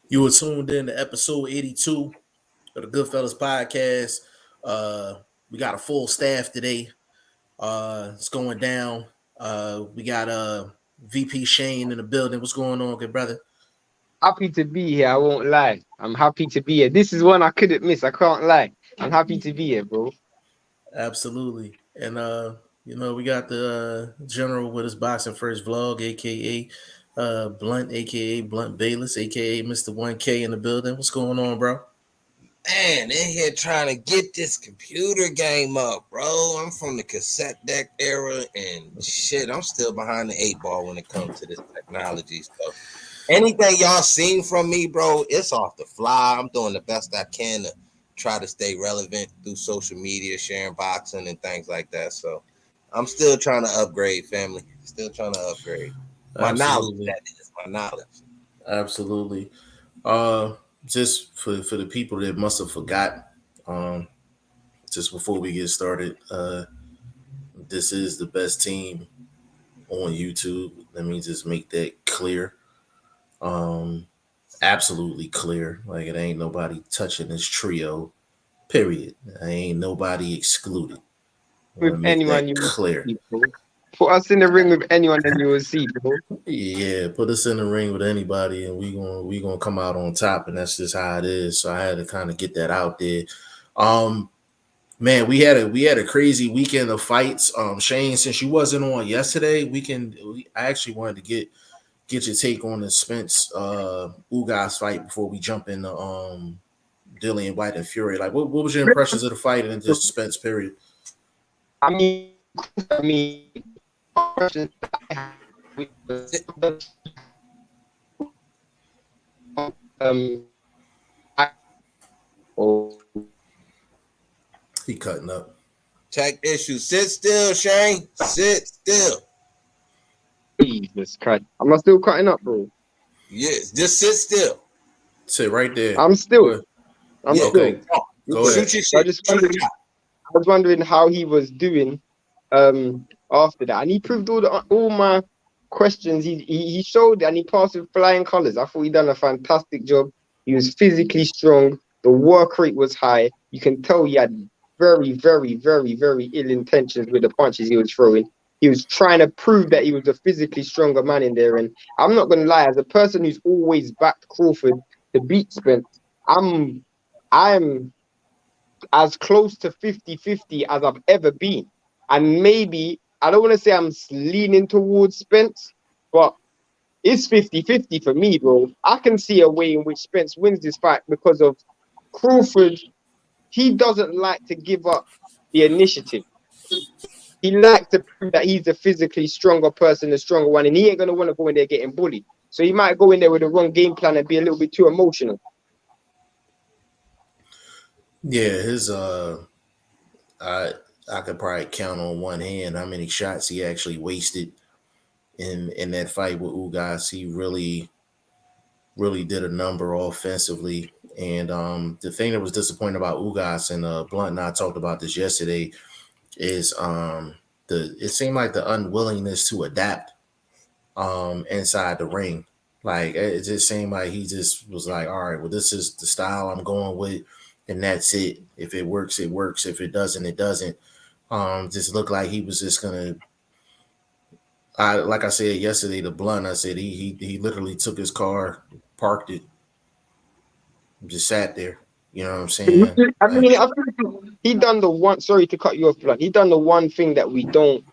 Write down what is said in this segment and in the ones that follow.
You were tuned in to episode 82 of the Goodfellas podcast. We got a full staff today. It's going down. We got VP Shane in the building. What's going on, good brother? Happy to be here. I won't lie. I'm happy to be here. This is one I couldn't miss. I can't lie. I'm happy to be here, bro. Absolutely. And we got the general with us, Boxing First Vlog, aka Blunt, aka Blunt Bayless, aka Mr. 1K in the building. What's going on, bro? Man, in here trying to get this computer game up, bro. I'm from the cassette deck era and shit. I'm still behind the 8 ball when it comes to this technology stuff. Anything y'all seen from me, bro, it's off the fly. I'm doing the best I can to try to stay relevant through social media, sharing boxing and things like that. So I'm still trying to upgrade, family. Still trying to upgrade. My knowledge, Absolutely. that is my knowledge. Absolutely. Just for the people that must have forgot, um, just before we get started, this is the best team on YouTube. Let me just make that clear. Um, Absolutely clear. Like it ain't nobody touching this trio. Period. Ain't nobody excluded. I want With to make anyone that you will clear. see, bro. Put us in the ring with anyone that you will see, bro. Yeah, put us in the ring with anybody, and we gonna come out on top, and that's just how it is. So I had to kind of get that out there. Um, Man, we had a crazy weekend of fights. Shane, since you wasn't on yesterday, I actually wanted to get your take on the Spence Ugas fight before we jump into Dillian White and Fury. Like, what was your impressions of the fight and just Spence period? I mean, I mean, questions that I have um, I, oh, He cutting up. Tech issue. Sit still, Shane. Sit still. Jesus Christ. Am I still cutting up, bro? Yes, just sit still. Sit right there. I'm Go still. ahead. I'm Yeah. still. Okay, go Okay. ahead. Shoot your I shit. just Shoot your wondering. shot. I was wondering how he was doing after that, and he proved all my questions. He showed and he passed with flying colors. I thought he done a fantastic job. He was physically strong. The work rate was high. You can tell he had very, very, very, very ill intentions with the punches he was throwing. He was trying to prove that he was a physically stronger man in there. And I'm not gonna lie, as a person who's always backed Crawford to beat Spence, I'm I'm as close to 50-50 as I've ever been. And maybe, I don't want to say I'm leaning towards Spence, but it's 50-50 for me, bro. I can see a way in which Spence wins this fight because of Crawford. He doesn't like to give up the initiative. He likes to prove that he's the physically stronger person, the stronger one, and he ain't going to want to go in there getting bullied. So he might go in there with the wrong game plan and be a little bit too emotional. Yeah, his I I could probably count on one hand how many shots he actually wasted in that fight with Ugas. He really did a number offensively. And the thing that was disappointing about Ugas and Blunt and I talked about this yesterday is the it seemed like the unwillingness to adapt inside the ring. Like it just seemed like he just was like, all right, well, this is the style I'm going with, and that's it. If it works, it works. If it doesn't, it doesn't. Just looked like he was just gonna. Like I said yesterday, the Blunt. I said he literally took his car, parked it, just sat there. You know what I'm saying? I Like, mean, I think he done the one. Sorry to cut you off, but he done the one thing that we don't.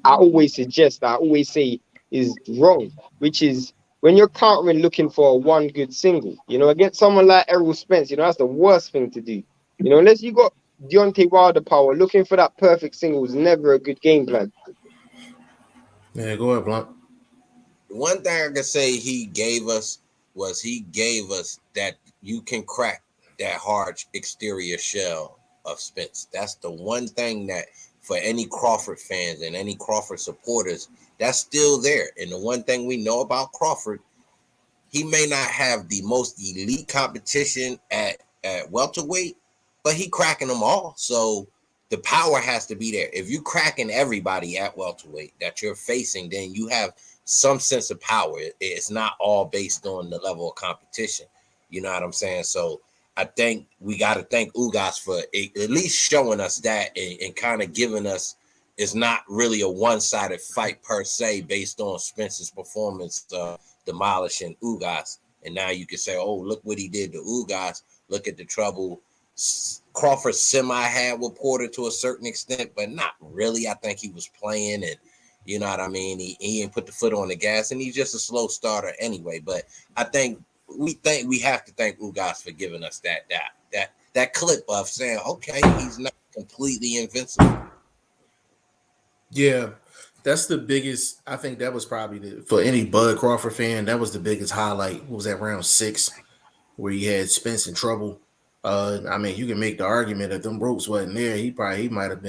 I always suggest. I always say is wrong, which is when you're countering looking for a one good single. You know, against someone like Errol Spence, you know that's the worst thing to do. You know, unless you got Deontay Wilder power, looking for that perfect single is never a good game plan. yeah, go ahead, Blunt. The one thing I can say he gave us that you can crack that hard exterior shell of Spence. That's the one thing that for any Crawford fans and any Crawford supporters, that's still there. And the one thing we know about Crawford, he may not have the most elite competition at welterweight, but he cracking them all. So the power has to be there. If you cracking everybody at welterweight that you're facing, then you have some sense of power. It's not all based on the level of competition. You know what I'm saying? So I think we got to thank Ugas for at least showing us that and kind of giving us it's not really a one-sided fight per se based on Spence's performance demolishing Ugas. And now you can say, oh, look what he did to Ugas. Look at the trouble Crawford semi had with Porter to a certain extent, but not really. I think he was playing and you know what I mean? He didn't put the foot on the gas and he's just a slow starter anyway. But I think we have to thank Ugas for giving us that clip of saying, okay, he's not completely invincible. Yeah, that's the biggest. I think that was probably for any Bud Crawford fan. That was the biggest highlight. What was that round 6 where he had Spence in trouble? I mean, you can make the argument that them ropes wasn't there. He might have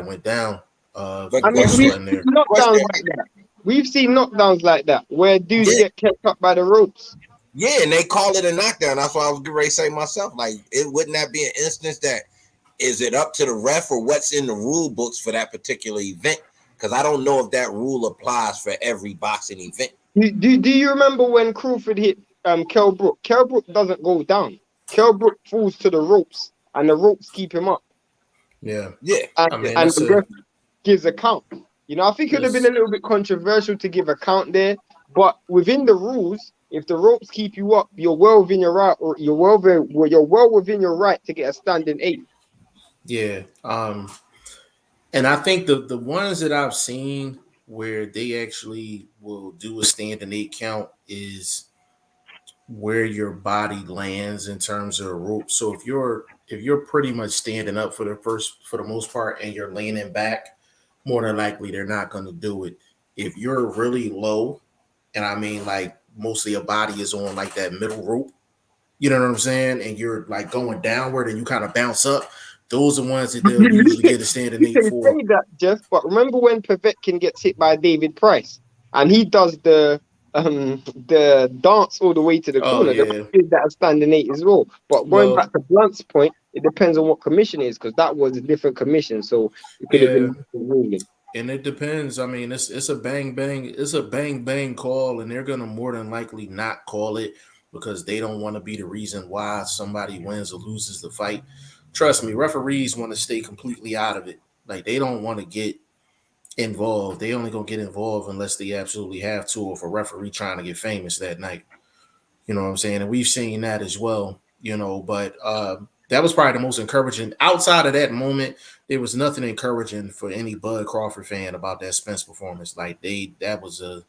went down. But I mean, ropes we've wasn't there. seen knockdowns like that. We've seen knockdowns like that where dudes get kept up by the ropes. Yeah, and they call it a knockdown. That's what I was getting ready to say myself. Like, wouldn't that be an instance that is it up to the ref or what's in the rule books for that particular event? Because I don't know if that rule applies for every boxing event. Do you remember when Crawford hit Kell Brook? Kell Brook doesn't go down. Kell Brook falls to the ropes, and the ropes keep him up. Yeah, And, I mean, and the ref gives a count. You know, I think it would have been a little bit controversial to give a count there, but within the rules, if the ropes keep you up, you're well within your right, or you're well within your right to get a standing 8. Yeah. And I think the ones that I've seen where they actually will do a standing 8 count is where your body lands in terms of a rope. So if you're pretty much standing up for the most part and you're leaning back, more than likely they're not going to do it. If you're really low, and I mean like mostly your body is on like that middle rope, you know what I'm saying, and you're like going downward and you kind of bounce up, those are the ones that they'll usually get a standing You 8 can for. say that, Jeff, but remember when Povetkin gets hit by David Price and he does the dance all the way to the Oh corner? yeah. The is that a standing 8 as well. But going Well, back to Blunt's point, it depends on what commission it is, because that was a different commission, so it could have yeah. been different ruling. And it depends. I mean, it's a bang bang call, and they're gonna more than likely not call it because they don't want to be the reason why somebody wins or loses the fight. Trust me, referees want to stay completely out of it. Like they don't want to get involved. They only gonna get involved unless they absolutely have to, or if a referee trying to get famous that night. You know what I'm saying? And we've seen that as well, you know, but that was probably the most encouraging. Outside of that moment, there was nothing encouraging for any Bud Crawford fan about that Spence performance. Like that was a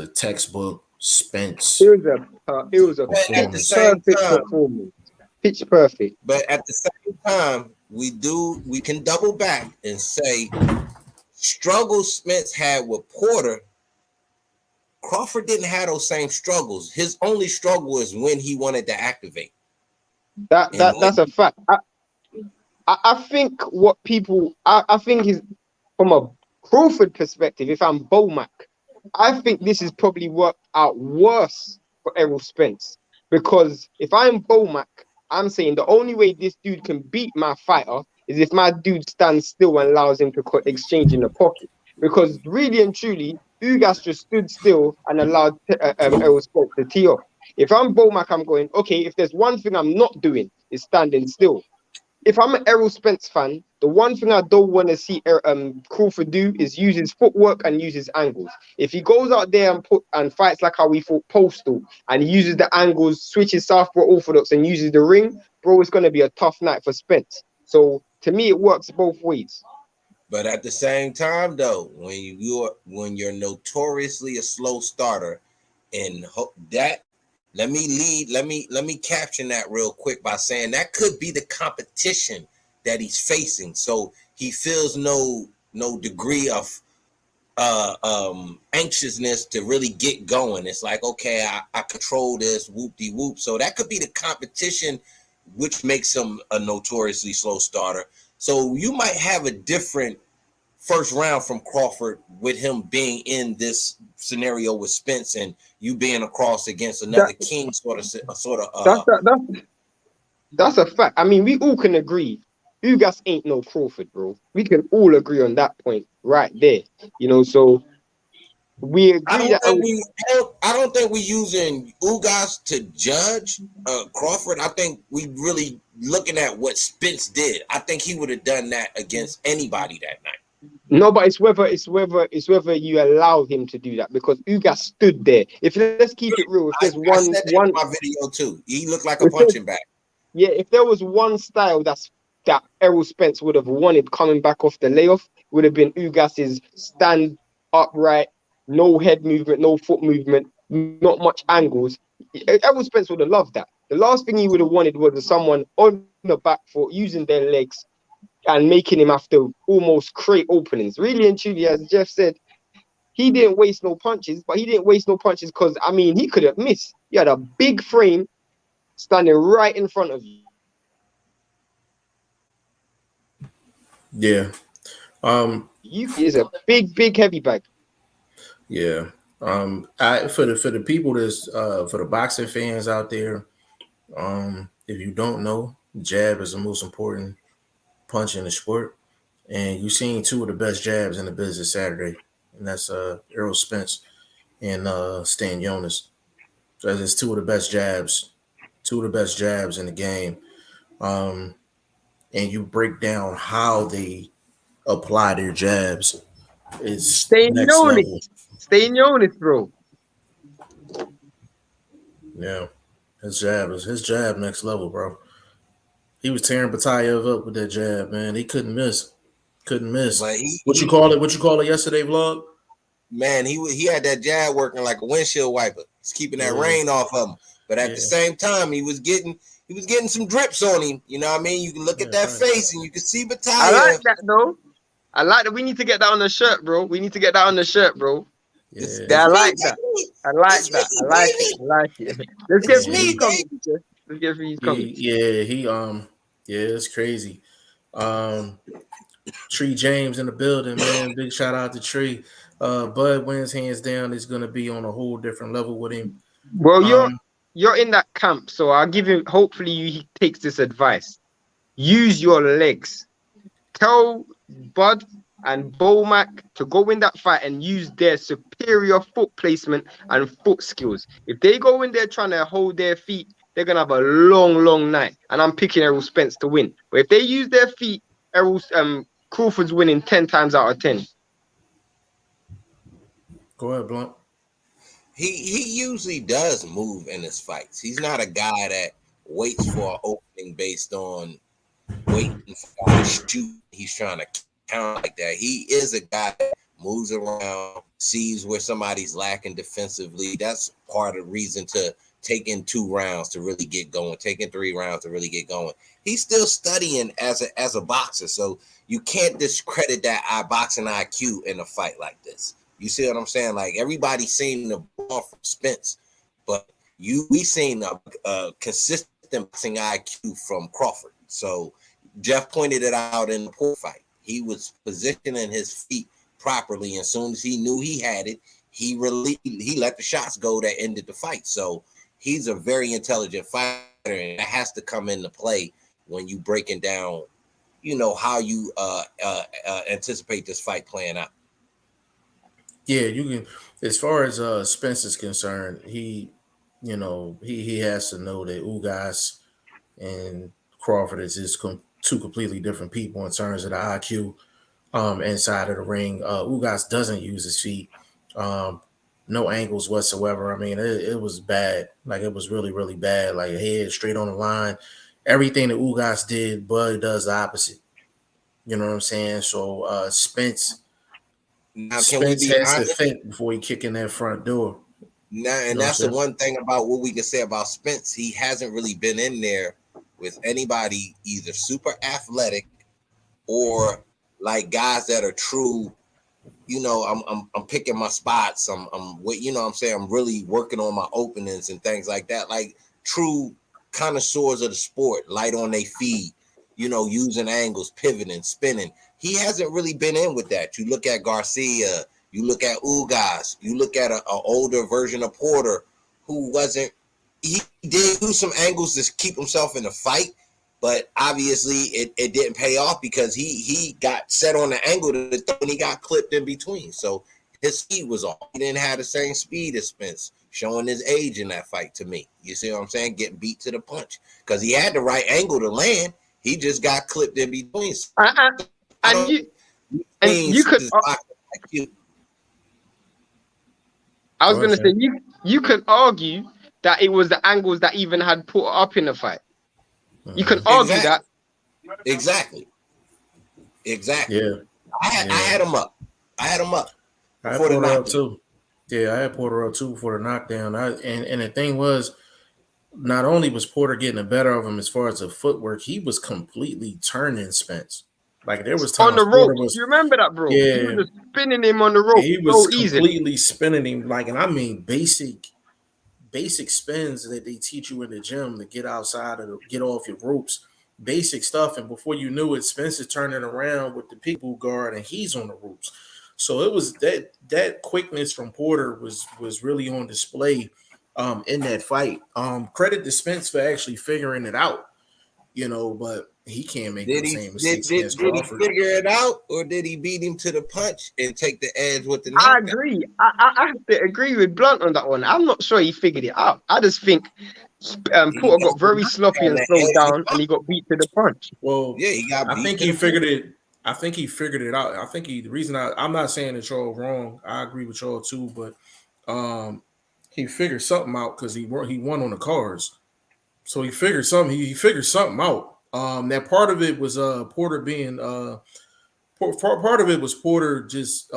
textbook Spence It was a But at the pitch performance. same perfect time, performance. Pitch perfect. but at the same time, we can double back and say struggles Spence had with Porter, Crawford didn't have those same struggles. His only struggle is when he wanted to activate. That's a fact. I think what people I think is from a Crawford perspective, if I'm Bomac, I think this has probably worked out worse for Errol Spence. Because if I'm Bomac, I'm saying the only way this dude can beat my fighter is if my dude stands still and allows him to exchange in the pocket. Because really and truly, Ugas just stood still and allowed Errol Spence to tee off. If I'm Bomac, I'm going, okay, if there's one thing I'm not doing is standing still. If I'm an Errol Spence fan, the one thing I don't want to see Crawford do is use his footwork and use his angles. If he goes out there and fights like how we fought Postal and he uses the angles, switches southpaw orthodox and uses the ring, bro, it's going to be a tough night for Spence. So to me, it works both ways. But at the same time, though, when you're notoriously a slow starter, and that let me caption that real quick by saying that could be the competition that he's facing. So he feels no degree of anxiousness to really get going. It's like, okay, I control this, whoop-de-whoop. So that could be the competition, which makes him a notoriously slow starter. So you might have a different first round from Crawford with him being in this scenario with Spence and you being across against another king That's a fact. I mean, we all can agree Ugas ain't no Crawford, bro. We can all agree on that point right there. You know, so We I agree don't that think we I don't think we using Ugas to judge Crawford. I think we really looking at what Spence did. I think he would have done that against anybody that night. no, but it's whether you allow him to do that because Ugas stood there. If let's keep it real, if there's I one said that in one my video too. He looked like a if there's, punching bag. yeah, if there was one style that Errol Spence would have wanted coming back off the layoff, would have been Ugas's stand upright, no head movement, no foot movement, not much angles. Errol Spence would have loved that. The last thing he would have wanted was someone on the back foot using their legs and making him have to almost create openings. Really and truly, as Jeff said, he didn't waste no punches, but he didn't waste no punches because, I mean, he could have missed. He had a big frame standing right in front of you. Yeah. You is a big heavy bag. Yeah. I for the people that's for the boxing fans out there, if you don't know, jab is the most important punch in the sport. And you've seen two of the best jabs in the business Saturday, and that's Errol Spence and Stan Jonas. So that's two of the best jabs in the game. Um, and you break down how they apply their jabs, it's Stay in next unit. level. Stay in unit, bro. Yeah, his jab next level, bro. He was tearing Batayev up with that jab, man. He couldn't miss. Couldn't miss. But What you call it? What you call it yesterday, vlog? man, he had that jab working like a windshield wiper. He's keeping that rain off of him. But at the same time, he was getting some drips on him. You know what I mean? You can look at that face and you can see Batayev. I like that though. I like that. We need to get that on the shirt, bro. We need to get that on the shirt, bro. Yeah. I like that. I like that. I like it. I like it. Let's get Freeze comments. Let's get Freeze comments. It's crazy. Tree James in the building, man. Big shout out to Tree. Bud wins hands down. Is going to be on a whole different level with him. Well, you're in that camp, so I'll give him. Hopefully, he takes this advice. Use your legs. Tell Bud and Bomac to go in that fight and use their superior foot placement and foot skills. If they go in there trying to hold their feet, they're gonna have a long night. And I'm picking Errol Spence to win. But if they use their feet, Crawford's winning 10 times out of 10. Go ahead, Blunt. He usually does move in his fights. He's not a guy that waits for an opening based on waiting for a shoot. He's trying to count like that. He is a guy that moves around, sees where somebody's lacking defensively. That's part of the reason to take in 2 rounds to really get going, taking 3 rounds to really get going. He's still studying as a boxer, so you can't discredit that boxing IQ in a fight like this. You see what I'm saying? Like everybody's seen the ball from Spence, but we seen a consistent boxing IQ from Crawford. So Jeff pointed it out in the pool fight. He was positioning his feet properly, and as soon as he knew he had it, he let the shots go that ended the fight. So he's a very intelligent fighter, and that has to come into play when you breaking down, how you anticipate this fight playing out. Yeah, you can. As far as Spence is concerned, he has to know that Ugas and Crawford is just two completely different people in terms of the IQ inside of the ring. Ugas doesn't use his feet, no angles whatsoever. I mean, it was bad. Like it was really, really bad. Like head straight on the line. Everything that Ugas did, Bud does the opposite. You know what I'm saying? So Spence has to think before he kick in that front door. Now, and that's the one thing about what we can say about Spence. He hasn't really been in there with anybody either super athletic or like guys that are true. I'm picking my spots. I'm really working on my openings and things like that. Like true connoisseurs of the sport, light on their feet, using angles, pivoting, spinning. He hasn't really been in with that. You look at Garcia, you look at Ugas, you look at an older version of Porter who wasn't. He did do some angles to keep himself in the fight, but obviously it didn't pay off because he got set on the angle to throw and he got clipped in between. So his speed was off. He didn't have the same speed as Spence, showing his age in that fight to me. You see what I'm saying? Getting beat to the punch because he had the right angle to land. He just got clipped in between. And you could. I was gonna say you could argue that it was the angles that even had put up in the fight. You can argue that. Exactly. Yeah. I had him up. I had Porter up too. Yeah, I had Porter up too before the knockdown. And the thing was, not only was Porter getting the better of him as far as the footwork, he was completely turning Spence. Like there was times on the rope. You remember that, bro? Yeah, he was just spinning him on the rope. He was so completely spinning him. Like, and I mean basic spins that they teach you in the gym to get outside of get off your ropes. Basic stuff, and before you knew it, Spence is turning around with the people guard, and he's on the ropes. So it was that quickness from Porter was really on display in that fight. Credit to Spence for actually figuring it out, but he can't make the same mistakes against Crawford. Did he figure it out, or did he beat him to the punch and take the edge with the knockdown? I agree. I have to agree with Blunt on that one. I'm not sure he figured it out. I just think Porter got very sloppy and slowed down, and he got beat to the punch. Well, yeah, he got beat. I think he figured it. I think he figured it out. I think the reason I'm not saying that y'all wrong. I agree with y'all too, but he figured something out because he won on the cards. So he figured something. He figured something out. That part of it was Porter being part of it was Porter just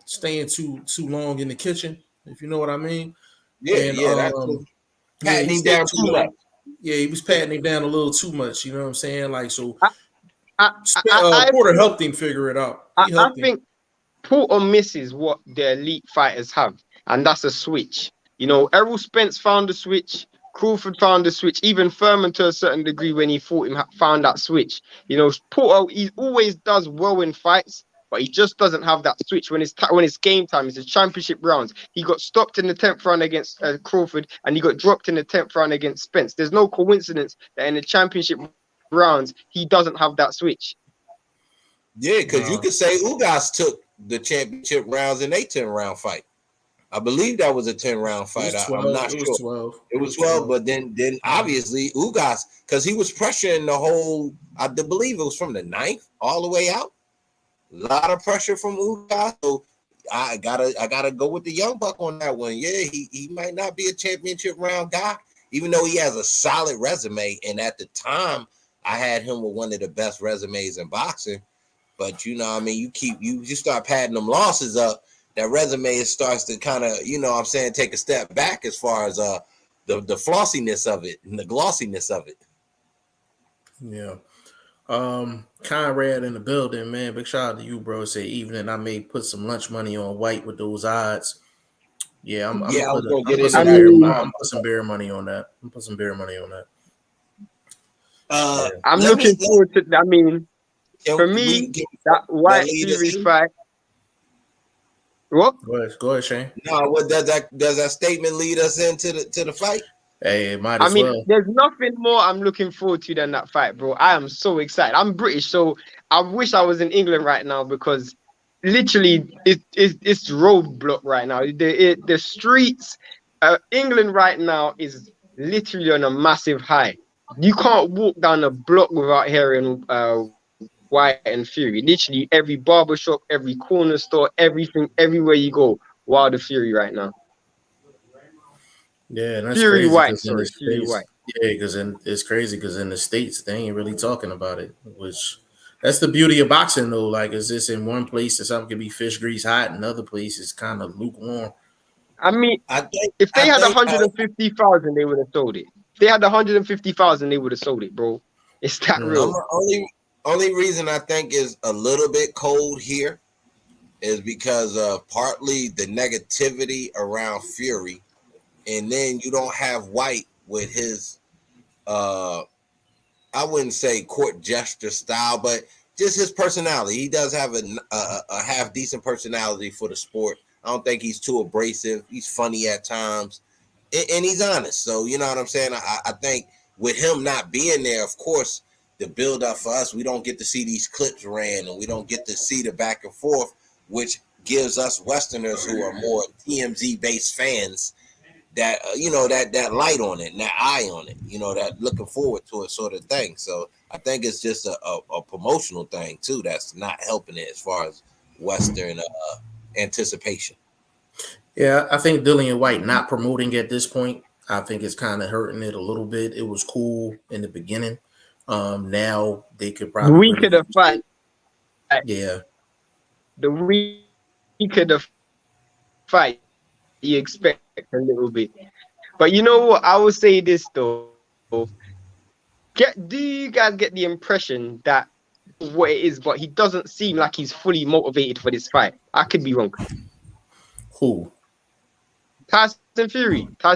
staying too long in the kitchen, if you know what I mean. Yeah, patting him down too much. Yeah, he was patting him down a little too much. You know what I'm saying? Like, so Porter helped him figure it out. I think Porter misses what the elite fighters have, and that's a switch. Errol Spence found the switch. Crawford found the switch. Even Furman, to a certain degree, when he fought him, found that switch. Porter, he always does well in fights, but he just doesn't have that switch when it's game time. It's the championship rounds. He got stopped in the 10th round against Crawford, and he got dropped in the 10th round against Spence. There's no coincidence that in the championship rounds he doesn't have that switch. Yeah, because you could say Ugas took the championship rounds in a 10-round fight. I believe that was a 10-round fight. I'm not sure. It was 12, but then obviously Ugas, because he was pressuring the whole, I believe it was from the 9th all the way out. A lot of pressure from Ugas. So I gotta go with the young buck on that one. Yeah, he might not be a championship round guy, even though he has a solid resume. And at the time, I had him with one of the best resumes in boxing. But you start padding them losses up. That resume starts to kind of, take a step back as far as the flossiness of it and the glossiness of it. Yeah. Conrad in the building, man. Big shout out to you, bro. Say evening. I may put some lunch money on Whyte with those odds. Yeah, I'm put some beer money on that. I'm looking forward to. I mean, for me, that Whyte series fight. What? Go ahead, Shane. No, what does that statement lead us into the fight? Hey, it might as well. There's nothing more I'm looking forward to than that fight, bro. I am so excited. I'm British, so I wish I was in England right now because literally it's roadblock right now. The streets, England right now is literally on a massive high. You can't walk down a block without hearing Whyte and Fury. Literally every barbershop, every corner store, everything, everywhere you go, Wilder Fury right now. Yeah, and that's Fury crazy. Whyte, sorry, Fury Whyte. Yeah, because it's crazy because in the States they ain't really talking about it. Which that's the beauty of boxing, though. Like, is this in one place that something could be fish grease hot, and other places kind of lukewarm. I mean, if they had 150,000, they would have sold it. If they had 150,000, they would have sold it, bro. It's that real. Only reason I think is a little bit cold here is because partly the negativity around Fury, and then you don't have Whyte with his I wouldn't say court gesture style, but just his personality. He does have a half decent personality for the sport. I don't think he's too abrasive. He's funny at times, and he's honest. So you know what I'm saying. I think with him not being there, of course, the build up for us, we don't get to see these clips ran, and we don't get to see the back and forth, which gives us Westerners who are more TMZ based fans that that light on it and that eye on it, that looking forward to it sort of thing. So I think it's just a promotional thing too that's not helping it as far as Western anticipation. Yeah, I think Dillian Whyte not promoting at this point, I think it's kind of hurting it a little bit. It was cool in the beginning. Now they could The probably week really of the use fight, it. Yeah, the week of the fight, you expect a little bit. But you know what? I will say this though. Do you guys get the impression that what it is, but he doesn't seem like he's fully motivated for this fight? I could be wrong. cool. Tyson Fury. I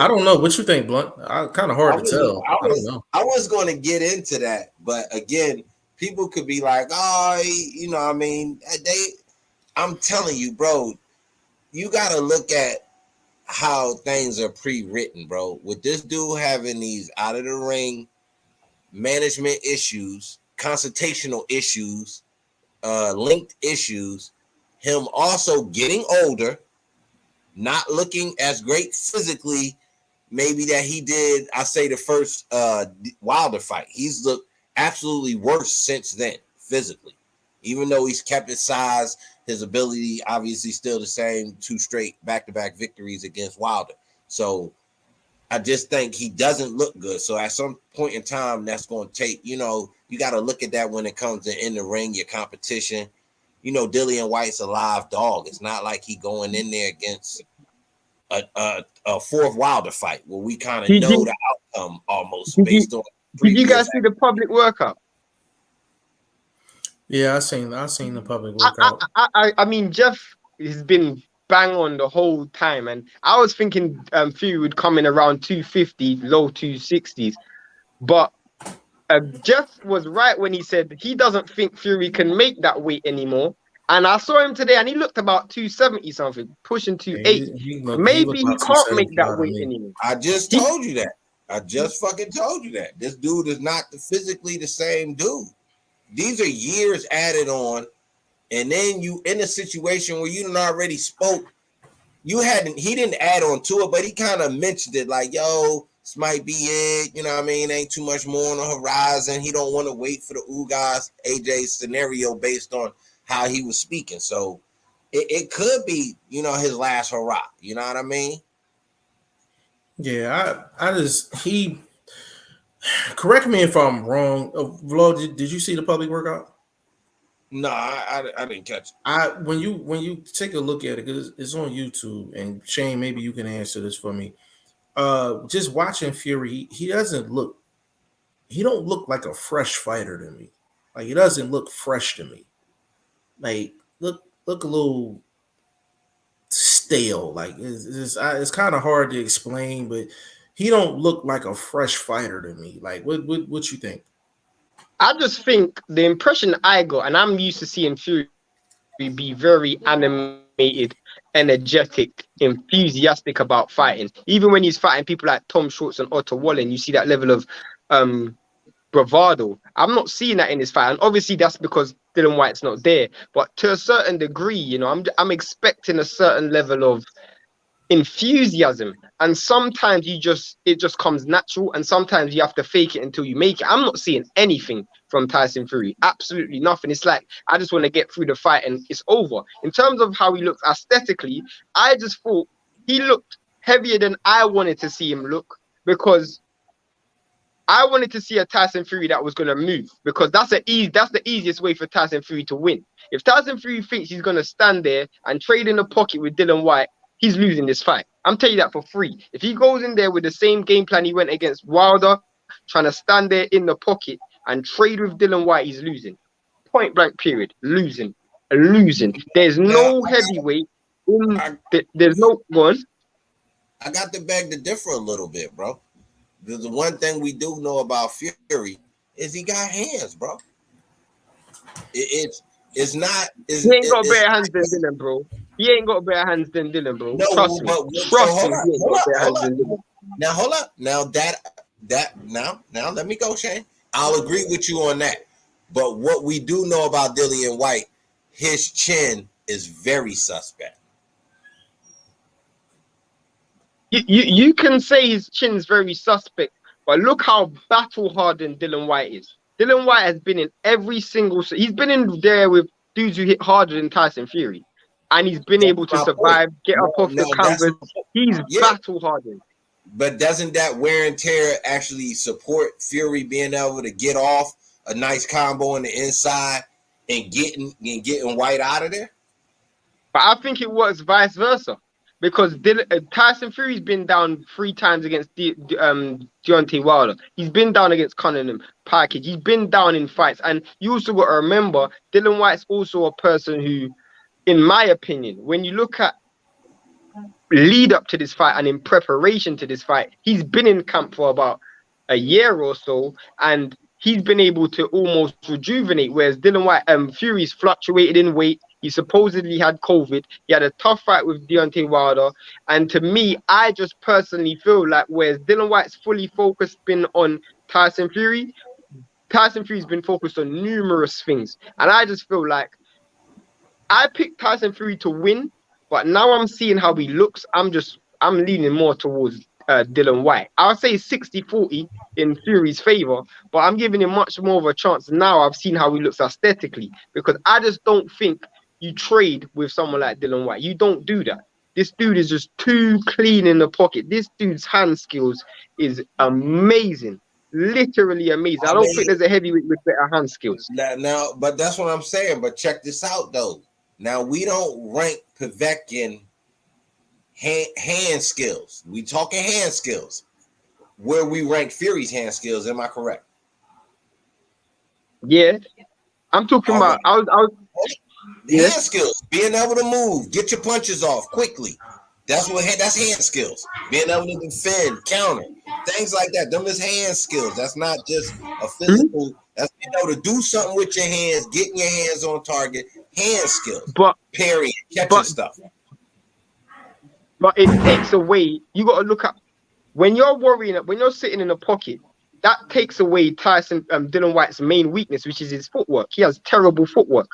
don't know what you think, Blunt. Kind of hard to tell. I don't know. I was going to get into that, but again, people could be like, "Oh, I mean, I'm telling you, bro, you got to look at how things are pre-written, bro. With this dude having these out of the ring management issues, consultational issues, linked issues, him also getting older, not looking as great physically, maybe that he did, I say the first Wilder fight. He's looked absolutely worse since then, physically. Even though he's kept his size, his ability obviously still the same, 2 straight back-to-back victories against Wilder. So I just think he doesn't look good. So at some point in time, that's going to take, you got to look at that when it comes to in the ring, your competition. Dillian Whyte's a live dog. It's not like he going in there against a fourth Wilder fight where we kind of know the outcome almost based on. Did you guys see the public workout? Yeah, I seen the public workout. I mean, Jeff has been bang on the whole time, and I was thinking Fury would come in around 250, low 260s, but Jeff was right when he said he doesn't think Fury can make that weight anymore. And I saw him today, and he looked about 270 something, pushing 280. Maybe he can't make that weight anymore. I just told you that. I just fucking told you that. This dude is not physically the same dude. These are years added on, and then you in a situation where you done already spoke. He didn't add on to it, but he kind of mentioned it like, yo, this might be it. You know what I mean? Ain't too much more on the horizon. He don't want to wait for the Ugas AJ scenario based on how he was speaking. So it could be, his last hurrah. You know what I mean? Yeah, correct me if I'm wrong. Vlog, did you see the public workout? No, I didn't catch it. When you take a look at it, because it's on YouTube, and Shane, maybe you can answer this for me. Just watching Fury, he don't look like a fresh fighter to me. Like, he doesn't look fresh to me. Like, look a little stale. Like, it's kind of hard to explain, but he don't look like a fresh fighter to me. Like, what you think? I just think the impression I got, and I'm used to seeing Fury be very animated, energetic, enthusiastic about fighting. Even when he's fighting people like Tom Schwartz and Otto Wallen, you see that level of bravado. I'm not seeing that in this fight, and obviously that's because Dillian Whyte's not there. But to a certain degree, I'm expecting a certain level of enthusiasm, and sometimes it just comes natural, and sometimes you have to fake it until you make it. I'm not seeing anything from Tyson Fury, absolutely nothing. It's like I just want to get through the fight and it's over. In terms of how he looks aesthetically, I just thought he looked heavier than I wanted to see him look, because I wanted to see a Tyson Fury that was going to move, because that's the easiest way for Tyson Fury to win. If Tyson Fury thinks he's going to stand there and trade in the pocket with Dillian Whyte, he's losing this fight. I'm telling you that for free. If he goes in there with the same game plan he went against Wilder, trying to stand there in the pocket and trade with Dillian Whyte, he's losing. Point blank period. Losing. There's no heavyweight. There's no one. I got to beg to differ a little bit, bro. The one thing we do know about Fury is he got hands, bro. It's not. He ain't got better hands than Dillian, bro. He ain't got better hands than Dillian, bro. No, Trust me. Now hold up. Now let me go, Shane. I'll agree with you on that. But what we do know about Dillian Whyte, his chin is very suspect. You can say his chin's very suspect, but look how battle hardened Dylan Whyte is. Dylan Whyte has been in every single. He's been in there with dudes who hit harder than Tyson Fury, and he's been That's able to my point. survive, get up off the That's canvas. He's yeah. battle hardened. But doesn't that wear and tear actually support Fury being able to get off a nice combo on the inside and getting Whyte out of there? But I think it works vice versa. Because Tyson Fury's been down 3 times against Deontay Wilder. He's been down against Cunningham, Package. He's been down in fights. And you also got to remember, Dylan Whyte's also a person who, in my opinion, when you look at lead up to this fight and in preparation to this fight, he's been in camp for about a year or so. And he's been able to almost rejuvenate, whereas Dylan Whyte, Fury's fluctuated in weight. He supposedly had COVID. He had a tough fight with Deontay Wilder. And to me, I just personally feel like whereas Dylan Whyte's fully focused been on Tyson Fury's been focused on numerous things. And I just feel like I picked Tyson Fury to win, but now I'm seeing how he looks. I'm leaning more towards Dylan Whyte. I'll say 60-40 in Fury's favor, but I'm giving him much more of a chance now. I've seen how he looks aesthetically, because I just don't think you trade with someone like Dylan Whyte. You don't do that. This dude is just too clean in the pocket. This dude's hand skills is amazing. Literally amazing. I don't think there's a heavyweight with better hand skills. Now, but that's what I'm saying. But check this out, though. Now, we don't rank Povetkin hand skills. We talking hand skills. Where we rank Fury's hand skills, am I correct? Yeah. I'm talking about hand skills, being able to move, get your punches off quickly. That's hand skills. Being able to defend, counter, things like that. Them is hand skills. That's not just a physical. That's being able to do something with your hands, getting your hands on target. Hand skills, but parrying, catching stuff. But it takes away. You got to look at when you're worrying, when you're sitting in a pocket. That takes away Dylan Whyte's main weakness, which is his footwork. He has terrible footwork.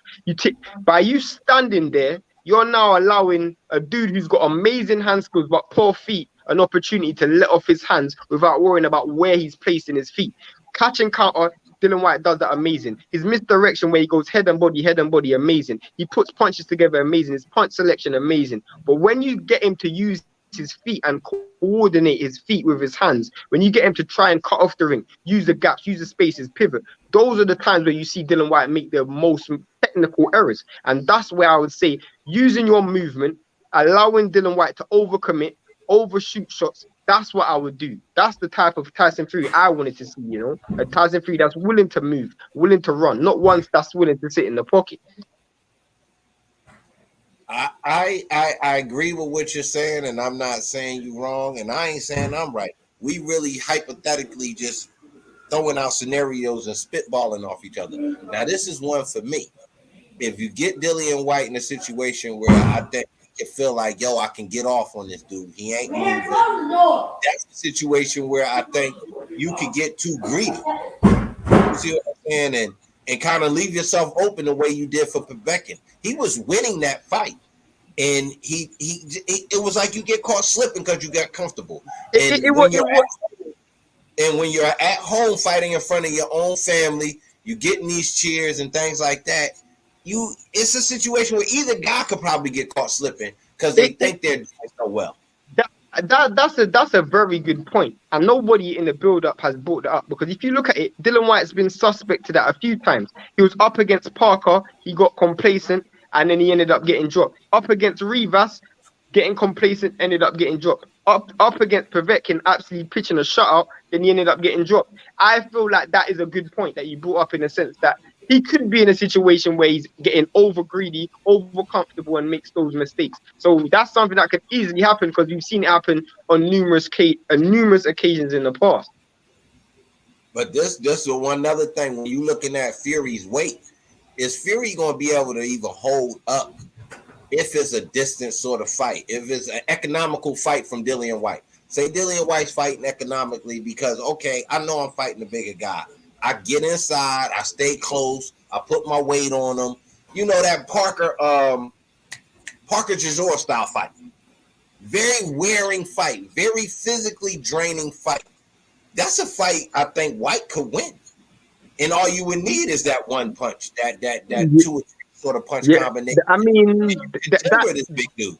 By you standing there, you're now allowing a dude who's got amazing hand skills but poor feet an opportunity to let off his hands without worrying about where he's placing his feet. Catch and counter, Dylan Whyte does that amazing. His misdirection where he goes head and body, amazing. He puts punches together, amazing. His punch selection, amazing. But when you get him to use his feet and coordinate his feet with his hands, when you get him to try and cut off the ring, use the gaps, use the spaces, pivot, those are the times where you see Dylan Whyte make the most technical errors. And that's where I would say using your movement, allowing Dylan Whyte to overcommit, overshoot shots, that's what I would do. That's the type of Tyson Fury I wanted to see, a Tyson Fury that's willing to move, willing to run, not one that's willing to sit in the pocket. I agree with what you're saying, and I'm not saying you're wrong, and I ain't saying I'm right. We really hypothetically just throwing out scenarios and spitballing off each other. Now, this is one for me. If you get Dillian Whyte in a situation where I think you feel like, yo, I can get off on this dude, he ain't moving. That's the situation where I think you could get too greedy. You see what I'm saying? And kind of leave yourself open the way you did for Povetkin. He was winning that fight, and it was like you get caught slipping because you got comfortable. And when you're at home fighting in front of your own family, you're getting these cheers and things like that. It's a situation where either guy could probably get caught slipping because they think they're doing so well. That's a very good point, and nobody in the build-up has brought that up, because if you look at it, Dylan Whyte's been suspect to that a few times. He was up against Parker, he got complacent, and then he ended up getting dropped. Up against Rivas, getting complacent, ended up getting dropped. Up against Povetkin, absolutely pitching a shutout, then he ended up getting dropped. I feel like that is a good point that you brought up, in the sense that he could be in a situation where he's getting over greedy, over comfortable, and makes those mistakes. So that's something that could easily happen, because we've seen it happen on numerous occasions in the past. But this is one other thing. When you're looking at Fury's weight, is Fury going to be able to even hold up if it's a distant sort of fight? If it's an economical fight from Dillian Whyte. Say Dillian Whyte's fighting economically because, okay, I know I'm fighting a bigger guy. I get inside, I stay close, I put my weight on him. You know that Parker Chisora style fight. Very wearing fight, very physically draining fight. That's a fight I think Whyte could win. And all you would need is that one punch, that two or three sort of punch Yeah, combination. I mean This big dude.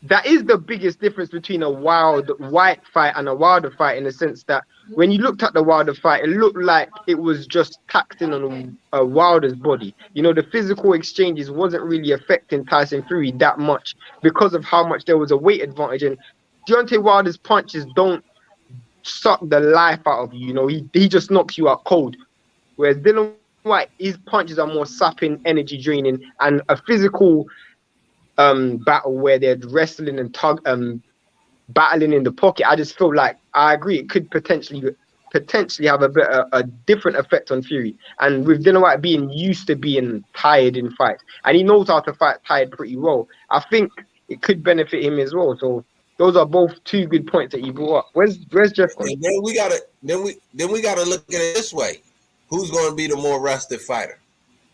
that is the biggest difference between a Whyte fight and a Wilder fight, in the sense that when you looked at the Wilder fight, it looked like it was just taxing on a Wilder's body. You know, the physical exchanges wasn't really affecting Tyson Fury that much because of how much there was a weight advantage. And Deontay Wilder's punches don't suck the life out of you. You know, he just knocks you out cold. Whereas Dillian Whyte, his punches are more sapping, energy draining, and a physical battle where they're wrestling and battling in the pocket. I just feel like, I agree, it could potentially have a different effect on Fury. And with Dillian Whyte being used to being tired in fights, and he knows how to fight tired pretty well, I think it could benefit him as well. So those are both two good points that you brought up. Where's Jeff gone? And then we gotta look at it this way: who's going to be the more rested fighter?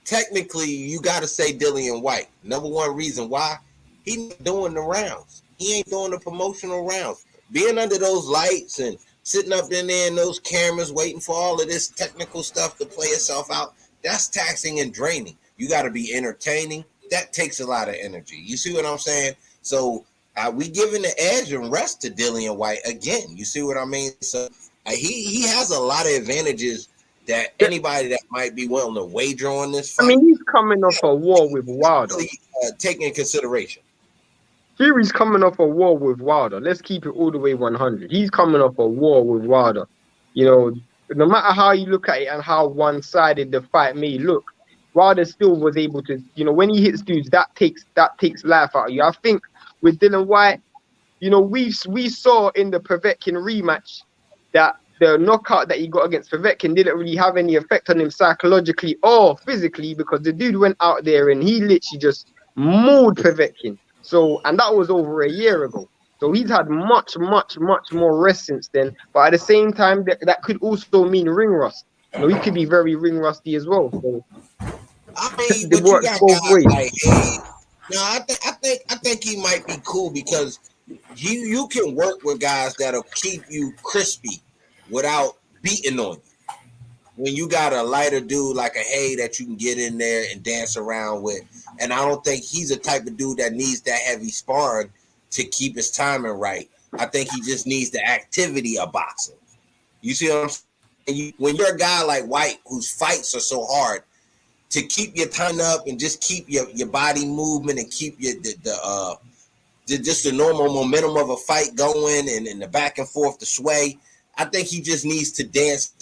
Technically, you got to say Dillian Whyte. Number one reason why: he's not doing the rounds. He ain't doing the promotional rounds. Being under those lights and sitting up in there in those cameras, waiting for all of this technical stuff to play itself out, that's taxing and draining. You got to be entertaining. That takes a lot of energy. You see what I'm saying? So we giving the edge and rest to Dillian Whyte again. You see what I mean? So he has a lot of advantages that anybody that might be willing to wager on this fight, I mean, he's coming off a war with Wilder. really, take in consideration. Fury's coming off a war with Wilder. Let's keep it all the way 100. He's coming off a war with Wilder. You know, no matter how you look at it and how one-sided the fight may look, Wilder still was able to, you know, when he hits dudes, that takes life out of you. I think with Dillian Whyte, you know, we saw in the Povetkin rematch that the knockout that he got against Povetkin didn't really have any effect on him psychologically or physically, because the dude went out there and he literally just mauled Povetkin. So, and that was over a year ago. So he's had much more rest since then. But at the same time, that could also mean ring rust. You know, he could be very ring rusty as well. So I mean, but you got guys like, hey, no, I think he might be cool because you can work with guys that'll keep you crispy without beating on you. When you got a lighter dude like a Hay that you can get in there and dance around with, and I don't think he's the type of dude that needs that heavy sparring to keep his timing right. I think he just needs the activity of boxing. You see what I'm saying? When you're a guy like Whyte, whose fights are so hard, to keep your time up and just keep your body movement and keep your just the normal momentum of a fight going and the back and forth, the sway. I think he just needs to dance.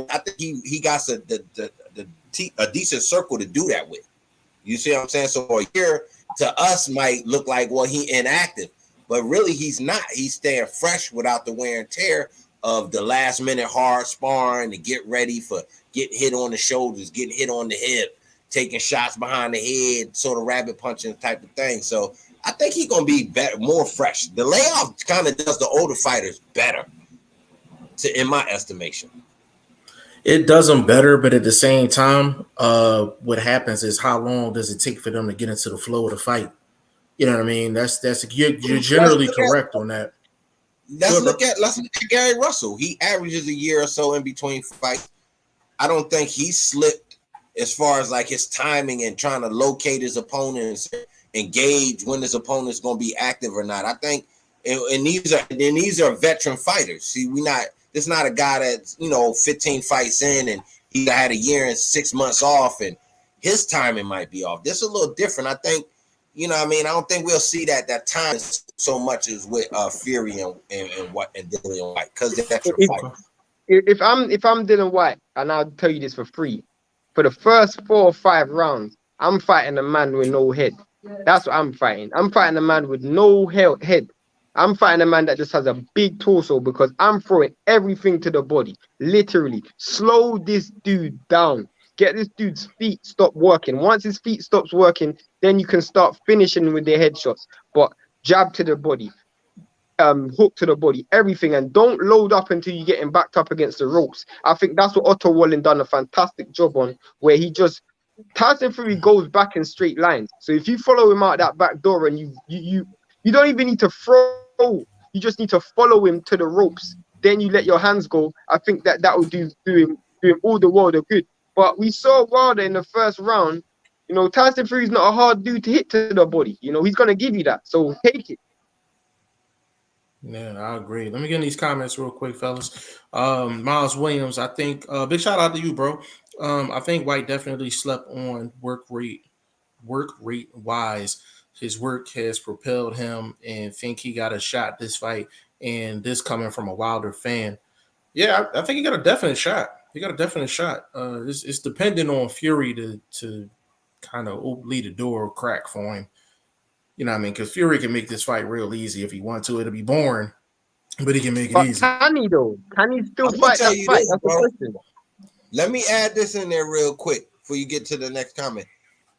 I think he got a decent circle to do that with. You see what I'm saying? So a year to us might look like, well, he inactive, but really he's not. He's staying fresh without the wear and tear of the last minute hard sparring to get ready for getting hit on the shoulders, getting hit on the hip, taking shots behind the head, sort of rabbit punching type of thing. So I think he's gonna be better, more fresh. The layoff kind of does the older fighters better, in my estimation. It does them better, but at the same time, what happens is how long does it take for them to get into the flow of the fight? You know what I mean? That's you're generally correct on that. Let's look at Gary Russell. He averages a year or so in between fights. I don't think he slipped as far as like his timing and trying to locate his opponents, engage when his opponent's going to be active or not. I think, and these are veteran fighters. See, it's not a guy that's, 15 fights in and he had a year and 6 months off and his timing might be off. This is a little different. I think, I don't think we'll see that time so much as with Fury and Dillian Whyte because that's your fight. If I'm Dillian Whyte, and I'll tell you this for free, for the first 4 or 5 rounds, I'm fighting a man with no head. That's what I'm fighting. I'm fighting a man with no head. I'm fighting a man that just has a big torso because I'm throwing everything to the body. Literally. Slow this dude down. Get this dude's feet stop working. Once his feet stops working, then you can start finishing with their headshots. But jab to the body. hook to the body, everything, and don't load up until you're getting backed up against the ropes. I think that's what Otto Wallen done a fantastic job on, where he just Tyson Fury goes back in straight lines. So if you follow him out that back door and you don't even need to throw, you just need to follow him to the ropes. Then you let your hands go. I think that will do him all the world of good. But we saw Wilder in the first round. You know, Tyson Fury's not a hard dude to hit to the body. You know, he's gonna give you that. So take it. Yeah, I agree. Let me get in these comments real quick, fellas. Miles Williams, I think big shout out to you, bro. I think Whyte definitely slept on work rate wise. His work has propelled him and think he got a shot this fight. And this coming from a Wilder fan. Yeah, I think he got a definite shot. He got a definite shot. It's dependent on Fury to kind of lead the door crack for him. You know what I mean? Because Fury can make this fight real easy if he wants to. It'll be boring, but he can make it But easy. can he though? Can he still I'm gonna fight tell that you fight? this, That's the bro. question. Let me add this in there real quick before you get to the next comment.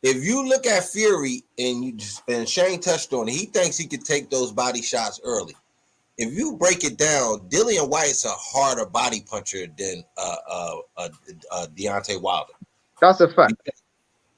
If you look at Fury and Shane touched on it, he thinks he could take those body shots early. If you break it down, Dillian Whyte's a harder body puncher than Deontay Wilder. That's a fact.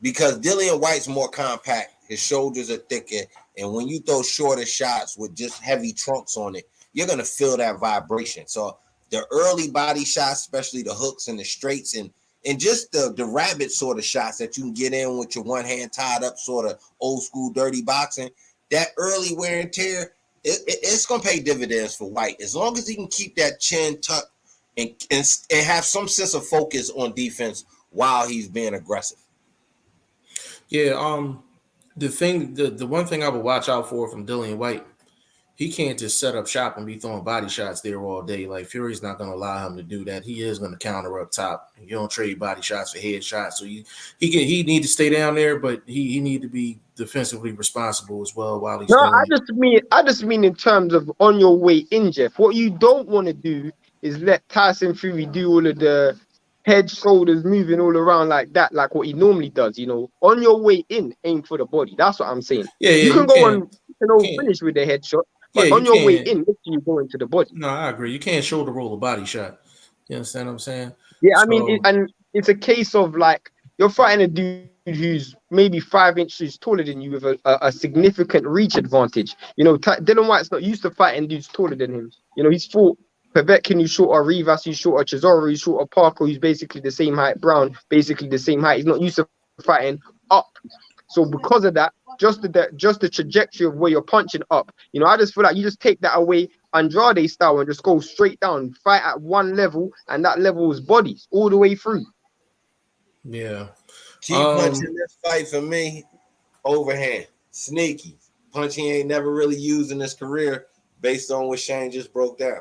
Because Dillian Whyte's more compact, his shoulders are thicker, and when you throw shorter shots with just heavy trunks on it, you're gonna feel that vibration. So the early body shots, especially the hooks and the straights, and just the rabbit sort of shots that you can get in with your one hand tied up, sort of old school dirty boxing, that early wear and tear, it's gonna pay dividends for Whyte as long as he can keep that chin tucked and have some sense of focus on defense while he's being aggressive. Yeah, the one thing I would watch out for from Dillian Whyte, he can't just set up shop and be throwing body shots there all day. Like Fury's not going to allow him to do that. He is going to counter up top. You don't trade body shots for head shots. So he need to stay down there, but he need to be defensively responsible as well while he's No, doing it. I just mean in terms of on your way in, Jeff. What you don't want to do is let Tyson Fury do all of the head, shoulders moving all around like that, like what he normally does. You know, on your way in, aim for the body. That's what I'm saying. Yeah, You can you go can't. on, finish with the headshot, Yeah, but you on your way can't. in, make sure you go into the body. No, I agree. You can't shoulder roll a body shot. You understand what I'm saying? Yeah, I So, mean, and it's a case of like you're fighting a dude who's maybe 5 inches taller than you with a significant reach advantage. You know, Dylan White's not used to fighting dudes taller than him. You know, he's fought Povetkin, who's shorter, Rivas, who's shorter, Chisora, who's shorter, Parker, who's basically the same height, Brown, basically the same height. He's not used to fighting up. So because of that, just the trajectory of where you're punching up, you know, I just feel like you just take that away Andrade style and just go straight down, fight at one level, and that level is bodies all the way through. yeah. Key punch in this fight for me, overhand, sneaky. Punch he ain't never really used in his career based on what Shane just broke down.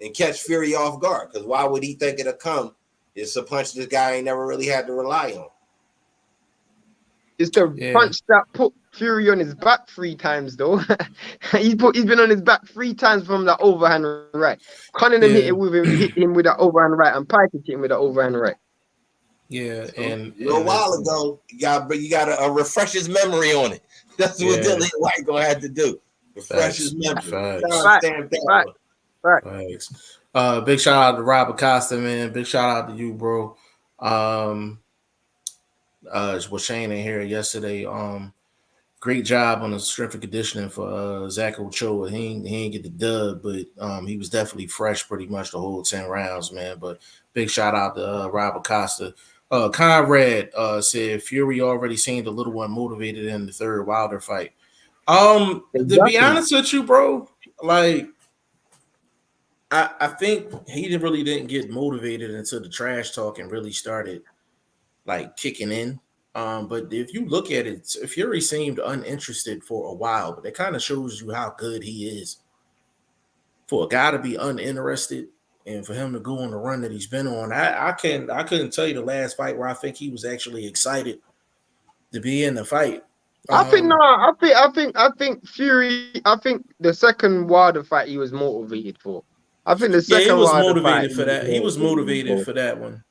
And catch Fury off guard, because why would he think it'll come? It's a punch this guy ain't never really had to rely on. It's the punch that put Fury on his back 3 times, though. he's been on his back 3 times from that overhand right. Cunningham hit him with that overhand right, and Piper hit him with that overhand right. Yeah, so, and a little while ago, you got to refresh his memory on it. That's what Dillian Whyte gonna have to do. Refresh his memory. Facts. Big shout out to Rob Acosta, man. Big shout out to you, bro. Was Shane in here yesterday? Great job on the strength and conditioning for Zach Ochoa. He ain't get the dub, but he was definitely fresh pretty much the whole 10 rounds, man. But big shout out to Rob Acosta. Conrad said Fury already seemed a little unmotivated in the third Wilder fight. To be honest with you, bro, like I think he didn't get motivated until the trash talking really started like kicking in. But if you look at it, Fury seemed uninterested for a while, but it kind of shows you how good he is. For a guy to be uninterested and for him to go on the run that he's been on, I couldn't tell you the last fight where I think he was actually excited to be in the fight. I think Fury. I think the second Wilder fight he was motivated for. I think the second he was Wilder motivated fight, for that. He was motivated for that one.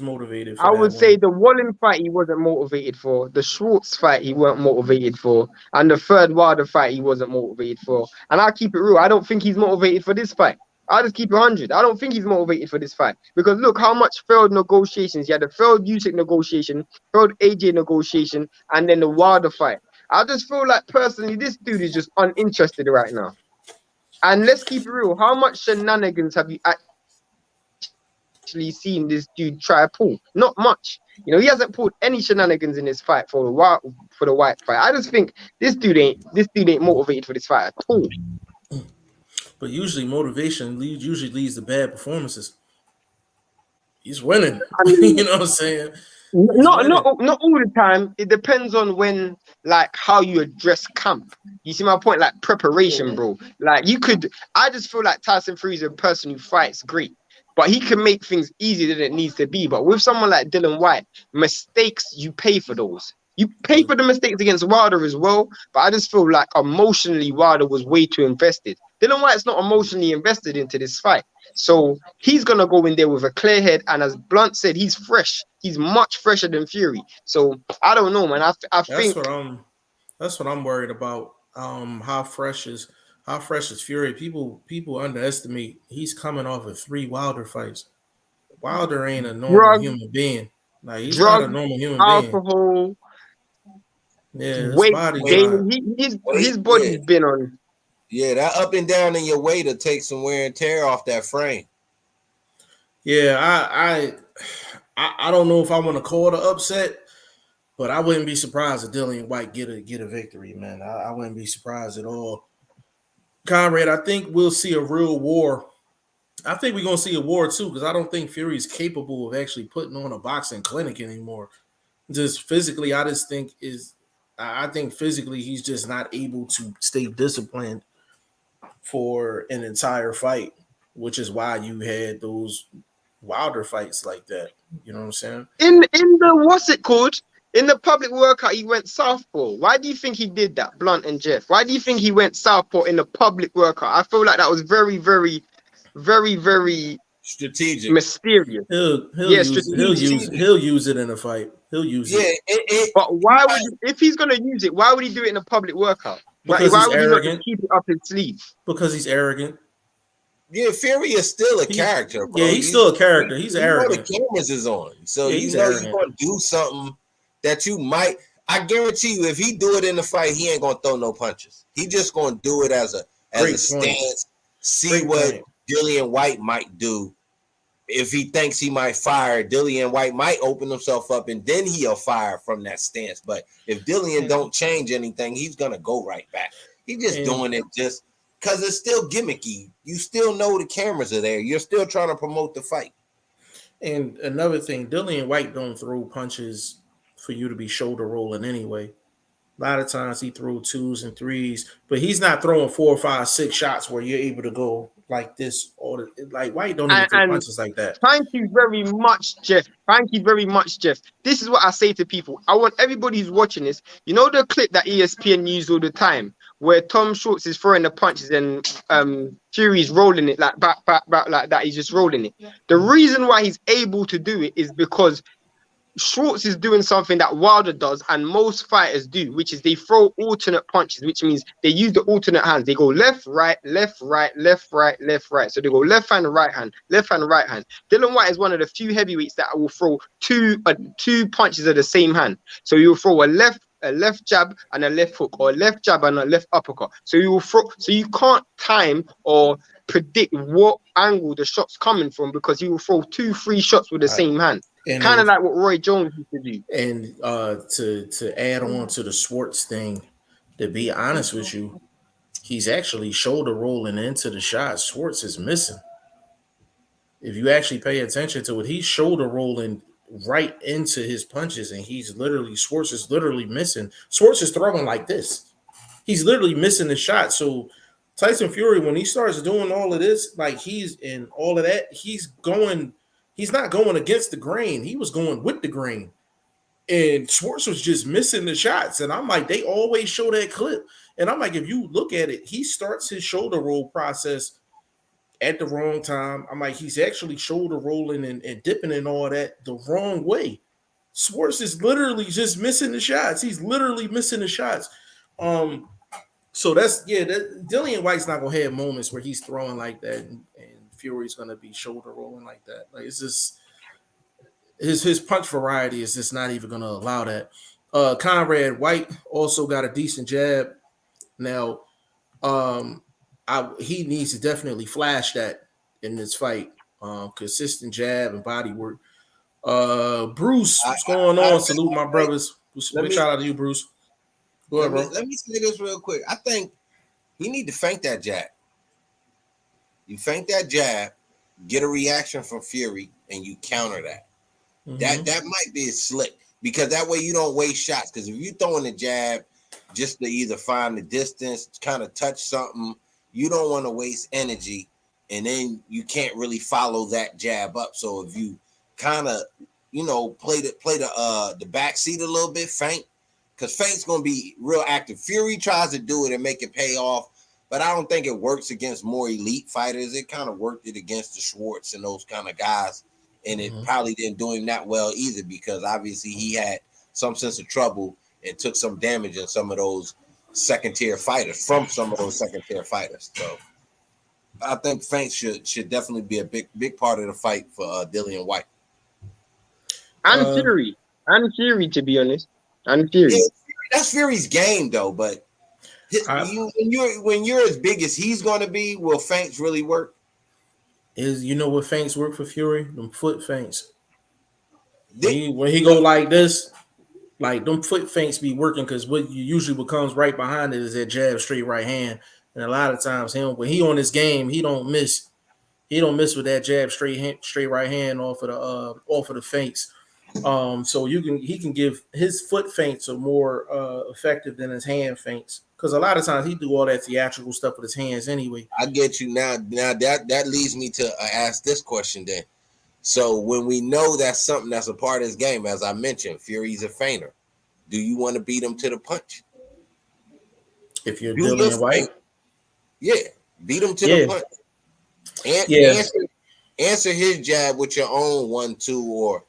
motivated for I that would say one. the Wallen fight he wasn't motivated for. The Schwartz fight he weren't motivated for. And the third Wilder fight he wasn't motivated for. And I'll keep it real. I don't think he's motivated for this fight. I'll just keep it 100. I don't think he's motivated for this fight. Because look how much failed negotiations. He had the failed Usyk negotiation, failed AJ negotiation, and then the Wilder fight. I just feel like personally this dude is just uninterested right now. And let's keep it real. How much shenanigans have you actually seen this dude try to pull? Not much. You know, he hasn't pulled any shenanigans in this fight for the Whyte fight. I just think this dude ain't motivated for this fight at all. But usually motivation usually leads to bad performances. He's winning. I You mean, know what I'm saying? He's not winning. all the time. It depends on when, like, how you address camp. You see my point? Like preparation, bro. Like I just feel like Tyson Fury is a person who fights great, but he can make things easier than it needs to be. But with someone like Dylan Whyte, mistakes, you pay for those. You pay for the mistakes against Wilder as well, but I just feel like emotionally Wilder was way too invested. Dylan Whyte's not emotionally invested into this fight. So he's gonna go in there with a clear head, and as Blunt said, he's fresh. He's much fresher than Fury. So I don't know, man. I That's think what I'm worried about. How fresh is Fury? People underestimate he's coming off of 3 Wilder fights. Wilder ain't a normal drugs, human being. Like he's not a drugs, normal human being. alcohol, Yeah, his weight body's Wait, not. gain. His yeah, body's been on. yeah. That up and down in your weight will take some wear and tear off that frame. Yeah, I don't know if I want to call it an upset, but I wouldn't be surprised if Dillian White get a victory, man. I wouldn't be surprised at all. Conrad, I think we'll see a real war. I think we're gonna see a war too, because I don't think Fury's capable of actually putting on a boxing clinic anymore. Just physically, I think physically he's just not able to stay disciplined for an entire fight, which is why you had those Wilder fights like that. You know what I'm saying? In the what's it called? In the public workout, he went southpaw. Why do you think he did that, Blunt and Jeff? Why do you think he went southpaw in the public workout? I feel like that was very, very, very, very Strategic. mysterious. He'll Yeah, use it. strategic. He'll use it in a fight. He'll use Yeah, it But why would if he's gonna use it? Why would he do it in a public workout? because Why he's would he not just arrogant. keep it up his sleeve? Because he's arrogant. yeah. Fury is still a He's- character, bro. Yeah, he's still a character. He's You know arrogant. the cameras is on, so Yeah, you he's know arrogant. you're gonna do something that you might. I guarantee you, if he do it in the fight, he ain't gonna throw no punches. He just gonna do it as a Great point. stance. See Great what point. Dillian White might do. If he thinks he might fire, Dillian White might open himself up, and then he'll fire from that stance. But if Dillian don't change anything, he's gonna go right back. He's just doing it just because it's still gimmicky. You still know the cameras are there. You're still trying to promote the fight. And another thing, Dillian White don't throw punches for you to be shoulder rolling anyway. A lot of times he throw 2s and 3s, but he's not throwing 4, 5, 6 shots where you're able to go like this. Or like White don't even throw And punches like that. thank you very much, Jeff. Thank you very much, Jeff. This is what I say to people. I want everybody who's watching this. You know the clip that ESPN use all the time, where Tom Schwartz is throwing the punches and Fury's rolling it like back like that. He's just rolling it. The reason why he's able to do it is because Schwartz is doing something that Wilder does and most fighters do, which is they throw alternate punches, which means they use the alternate hands. They go left, right, left, right, left, right, left, right. So they go left hand, right hand, left hand, right hand. Dylan White is one of the few heavyweights that will throw two punches of the same hand. So you'll throw a left jab and a left hook, or a left jab and a left uppercut. So you will throw. So you can't time or predict what angle the shot's coming from because he will throw 2-3 shots with the same hand. Kind of like what Roy Jones used to do. And to add on to the Schwartz thing, to be honest with you, he's actually shoulder rolling into the shot. Schwartz is missing. If you actually pay attention to it, he's shoulder rolling right into his punches, and Schwartz is literally missing. Schwartz is throwing like this. He's literally missing the shot. So Tyson Fury, when he starts doing all of this, like he's in all of that, he's not going against the grain. He was going with the grain. And Schwartz was just missing the shots. And I'm like, they always show that clip. And I'm like, if you look at it, he starts his shoulder roll process at the wrong time. I'm like, he's actually shoulder rolling and dipping and all that the wrong way. Schwartz is literally just missing the shots. He's literally missing the shots. So Dillian White's not gonna have moments where he's throwing like that, and Fury's gonna be shoulder rolling like that. Like it's just his punch variety is just not even gonna allow that. Conrad Whyte also got a decent jab. Now, he needs to definitely flash that in this fight. Consistent jab and body work. Bruce, what's going on? Salute my brothers. Big shout out to you, Bruce. Go ahead, bro. Let me say this real quick. I think he need to feint that jab. You feint that jab, get a reaction from Fury, and you counter that. Mm-hmm. That might be slick because that way you don't waste shots. Because if you throwing a jab just to either find the distance, kind of touch something, you don't want to waste energy, and then you can't really follow that jab up. So if you kind of play the back seat a little bit, feint, because feint's gonna be real active. Fury tries to do it and make it pay off, but I don't think it works against more elite fighters. It kind of worked it against the Schwartz and those kind of guys. And it probably didn't do him that well either because obviously he had some sense of trouble and took some damage in some of those second-tier fighters. So I think feint should definitely be a big part of the fight for Dillian Whyte. And Fury, to be honest, and Fury. Yeah, that's Fury's game though. But when you're as big as he's going to be, will feints really work? What feints work for Fury? Them foot feints. When he go like this, like them foot feints be working because what comes right behind it is that jab straight right hand. And a lot of times when he on his game, he don't miss. He don't miss with that jab straight right hand off of the feints. So he can give his foot feints are more effective than his hand feints because a lot of times he do all that theatrical stuff with his hands anyway. I get you now. Now that leads me to ask this question then. So when we know that's something that's a part of his game, as I mentioned, Fury's a feinter. Do you want to beat him to the punch? If you're Dillian Whyte, yeah, beat him to the punch. Answer his jab with your own 1-2 or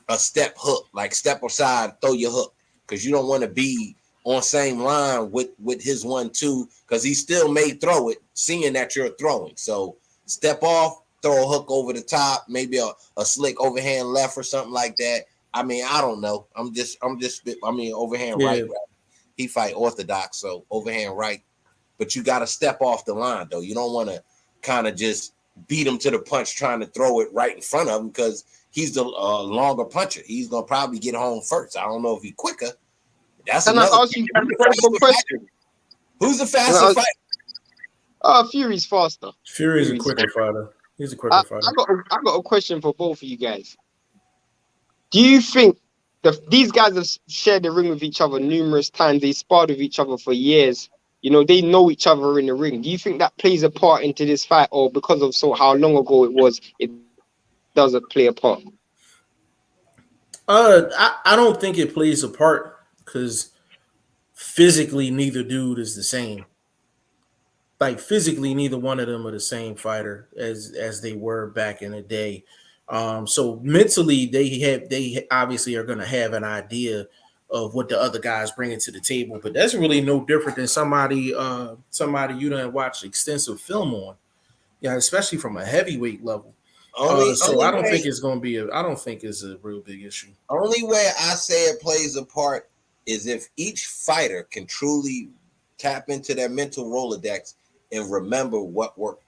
a step hook, like step aside, throw your hook, because you don't want to be on same line with his 1-2, because he still may throw it, seeing that you're throwing. So step off, throw a hook over the top, maybe a slick overhand left or something like that. I mean, I don't know. I'm just overhand right. He fight orthodox, so overhand right. But you got to step off the line though. You don't want to kind of just beat him to the punch trying to throw it right in front of him because he's the longer puncher. He's gonna probably get home first. I don't know if he's quicker. That's another question. Who's the faster fighter? Fury's faster. Fury's a quicker fighter. He's a quicker fighter. I got a question for both of you guys. Do you think these guys have shared the ring with each other numerous times? They sparred with each other for years. They know each other in the ring. Do you think that plays a part into this fight, or because of how long ago it was, it doesn't play a part? I don't think it plays a part because physically neither dude is the same. Like physically, neither one of them are the same fighter as they were back in the day. So mentally, they obviously are going to have an idea of what the other guys bringing to the table, but that's really no different than somebody you done watched extensive film on, especially from a heavyweight level. I don't think it's going to be I don't think it's a real big issue. Only way I say it plays a part is if each fighter can truly tap into their mental Rolodex and remember what worked.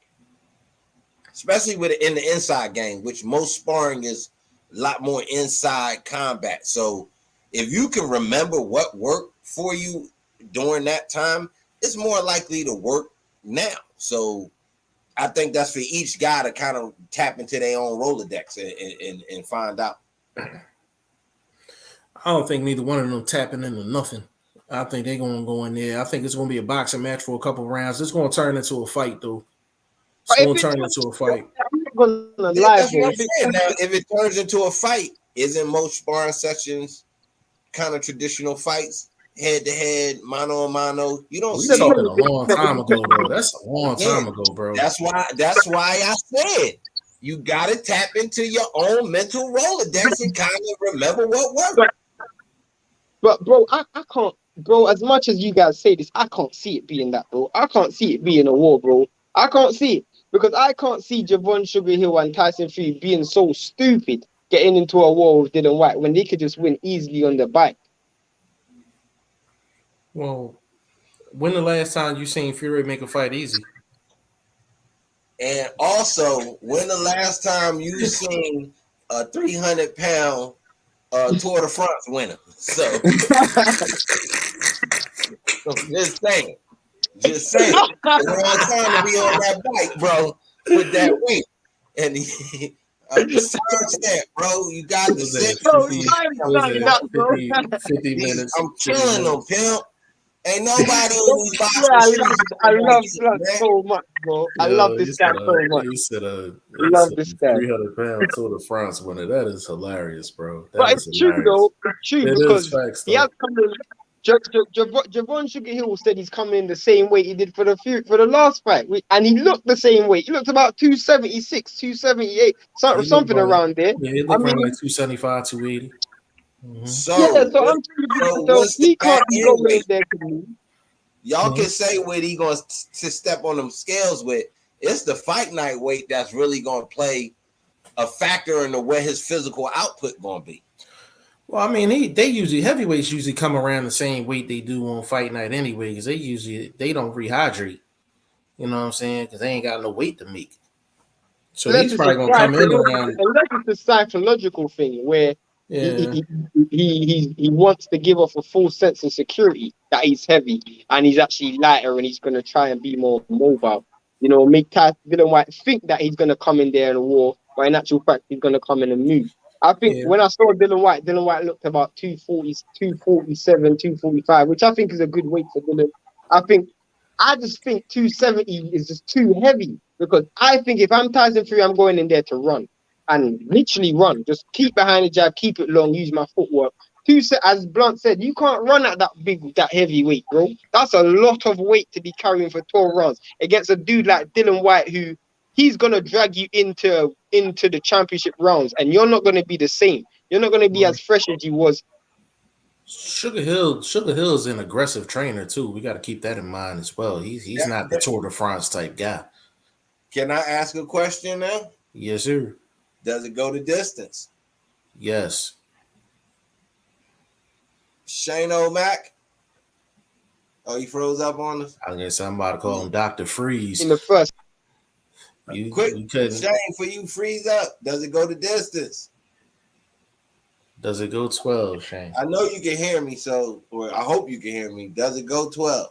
Especially in the inside game, which most sparring is a lot more inside combat. So if you can remember what worked for you during that time, it's more likely to work now. So I think that's for each guy to kind of tap into their own Rolodex and find out. I don't think neither one of them tapping into nothing. I think they're going to go in there. I think it's going to be a boxing match for a couple of rounds. It's going to turn into a fight, though. It's going to turn into a fight. If it turns into a fight, isn't most sparring sessions kind of traditional fights head-to-head, mano-a-mano. You don't We see it. talking a long time ago, though. That's a long Again, time ago, bro. That's why I said you gotta tap into your own mental Rolodex and kind of remember what worked. But bro, I can't, bro. As much as you guys say this, I can't see it being that, bro. I can't see it being a war, bro. I can't see it because I can't see Javon Sugar and Tyson Fury being so stupid getting into a war with Dylan White when they could just win easily on the bike. Well, when the last time you seen Fury make a fight easy? And also, when the last time you seen a 300-pound Tour de France winner? So just saying. Just saying. It's a long time to be on that bike, bro, with that weight. And search that, bro. You got to sit. Bro, 50, time's starting up, bro. 50 minutes. I'm killing them, pimp. Ain't nobody in these boxing I streets love Blood man. so much, bro. I Yo, love this guy so much. You said a Love this guy. 300-pound Tour de France winner. That is hilarious, bro. That But is it's true, hilarious. though. It's true It because is facts, he has though. come in. Javon Sugar Hill said he's coming in the same weight he did for the last fight, and he looked the same weight. He looked about 276, 278, something around there. Yeah, he looked around like 275, 280. Mm-hmm. So what's the he back can't be end going in weight? there. Y'all can say what he going to step on them scales with. It's the fight night weight that's really going to play a factor into where his physical output going to be. Well, I mean, they usually heavyweights usually come around the same weight they do on fight night anyway, because they don't rehydrate. You know what I'm saying? Because they ain't got no weight to make. So he's probably gonna come in around. Unless it's a psychological thing where Yeah. he wants to give off a full sense of security that he's heavy and he's actually lighter and he's gonna try and be more mobile. You know, make Dylan White think that he's gonna come in there and war, but in actual fact he's gonna come in and move. I think when I saw Dylan White looked about 240, 247, 245, which I think is a good weight for Dylan. I just think 270 is just too heavy because I think if I'm Tyson Fury, I'm going in there to run and literally run. Just keep behind the jab, keep it long, use my footwork. As Blunt said, you can't run at that heavy weight, bro. That's a lot of weight to be carrying for 12 rounds against a dude like Dylan White who he's gonna drag you into the championship rounds, and you're not gonna be the same. You're not gonna be as fresh as you was. Sugar Hill's an aggressive trainer too. We got to keep that in mind as well. He's not the Tour de France type guy. Can I ask a question now? Yes, sir. Does it go the distance? Yes. Shane O'Mac? Oh, he froze up on us? I guess I'm about to call him Dr. Freeze. In the first. Quick, Shane, for you, freeze up. Does it go the distance? Does it go 12, Shane? I know you can hear me, or I hope you can hear me. Does it go 12?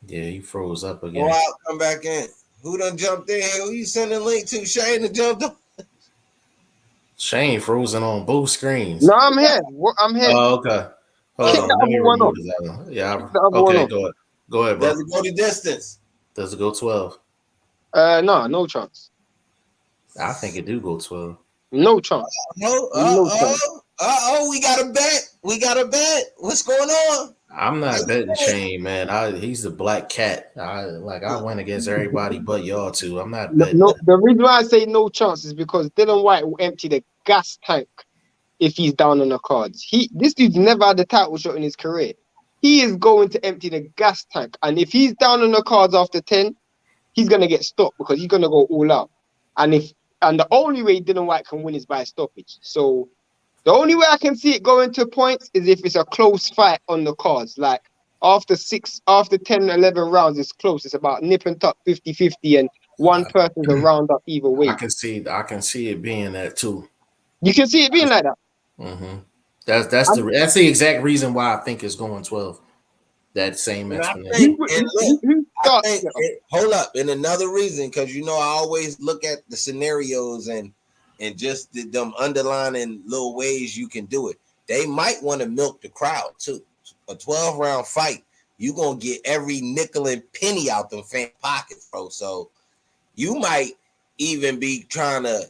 Yeah, he froze up again. Go out, come back in. Who done jumped in? Who you sending a link to? Shane that jumped on? Shane frozen on both screens. No, I'm here. I'm here. Oh, okay. Hold on. Let me remove this other. Yeah. Okay, go ahead. Go ahead, bro. Does it go the distance? Does it go 12? No chance. I think it do go 12. No chance. We got a bet. What's going on? I'm not betting Shane, man. He's the black cat. I went against everybody but y'all two. I'm not betting. No, the reason why I say no chance is because Dylan White will empty the gas tank if he's down on the cards. This dude's never had a title shot in his career. He is going to empty the gas tank, and if he's down on the cards after 10, he's gonna get stopped because he's gonna go all out. And the only way Dylan White can win is by stoppage. So the only way I can see it going to points is if it's a close fight on the cards. Like after 10, 11 rounds, it's close. It's about nip and tuck 50-50 and one person's a round up either way. I can see it being that too. You can see it being like that. Mm-hmm. That's the exact reason why I think it's going 12. That same explanation. Hold up, and another reason, because I always look at the scenarios and just them underlining little ways you can do it. They might want to milk the crowd too. A 12-round fight, you gonna get every nickel and penny out them fan pockets, bro. So you might even be trying to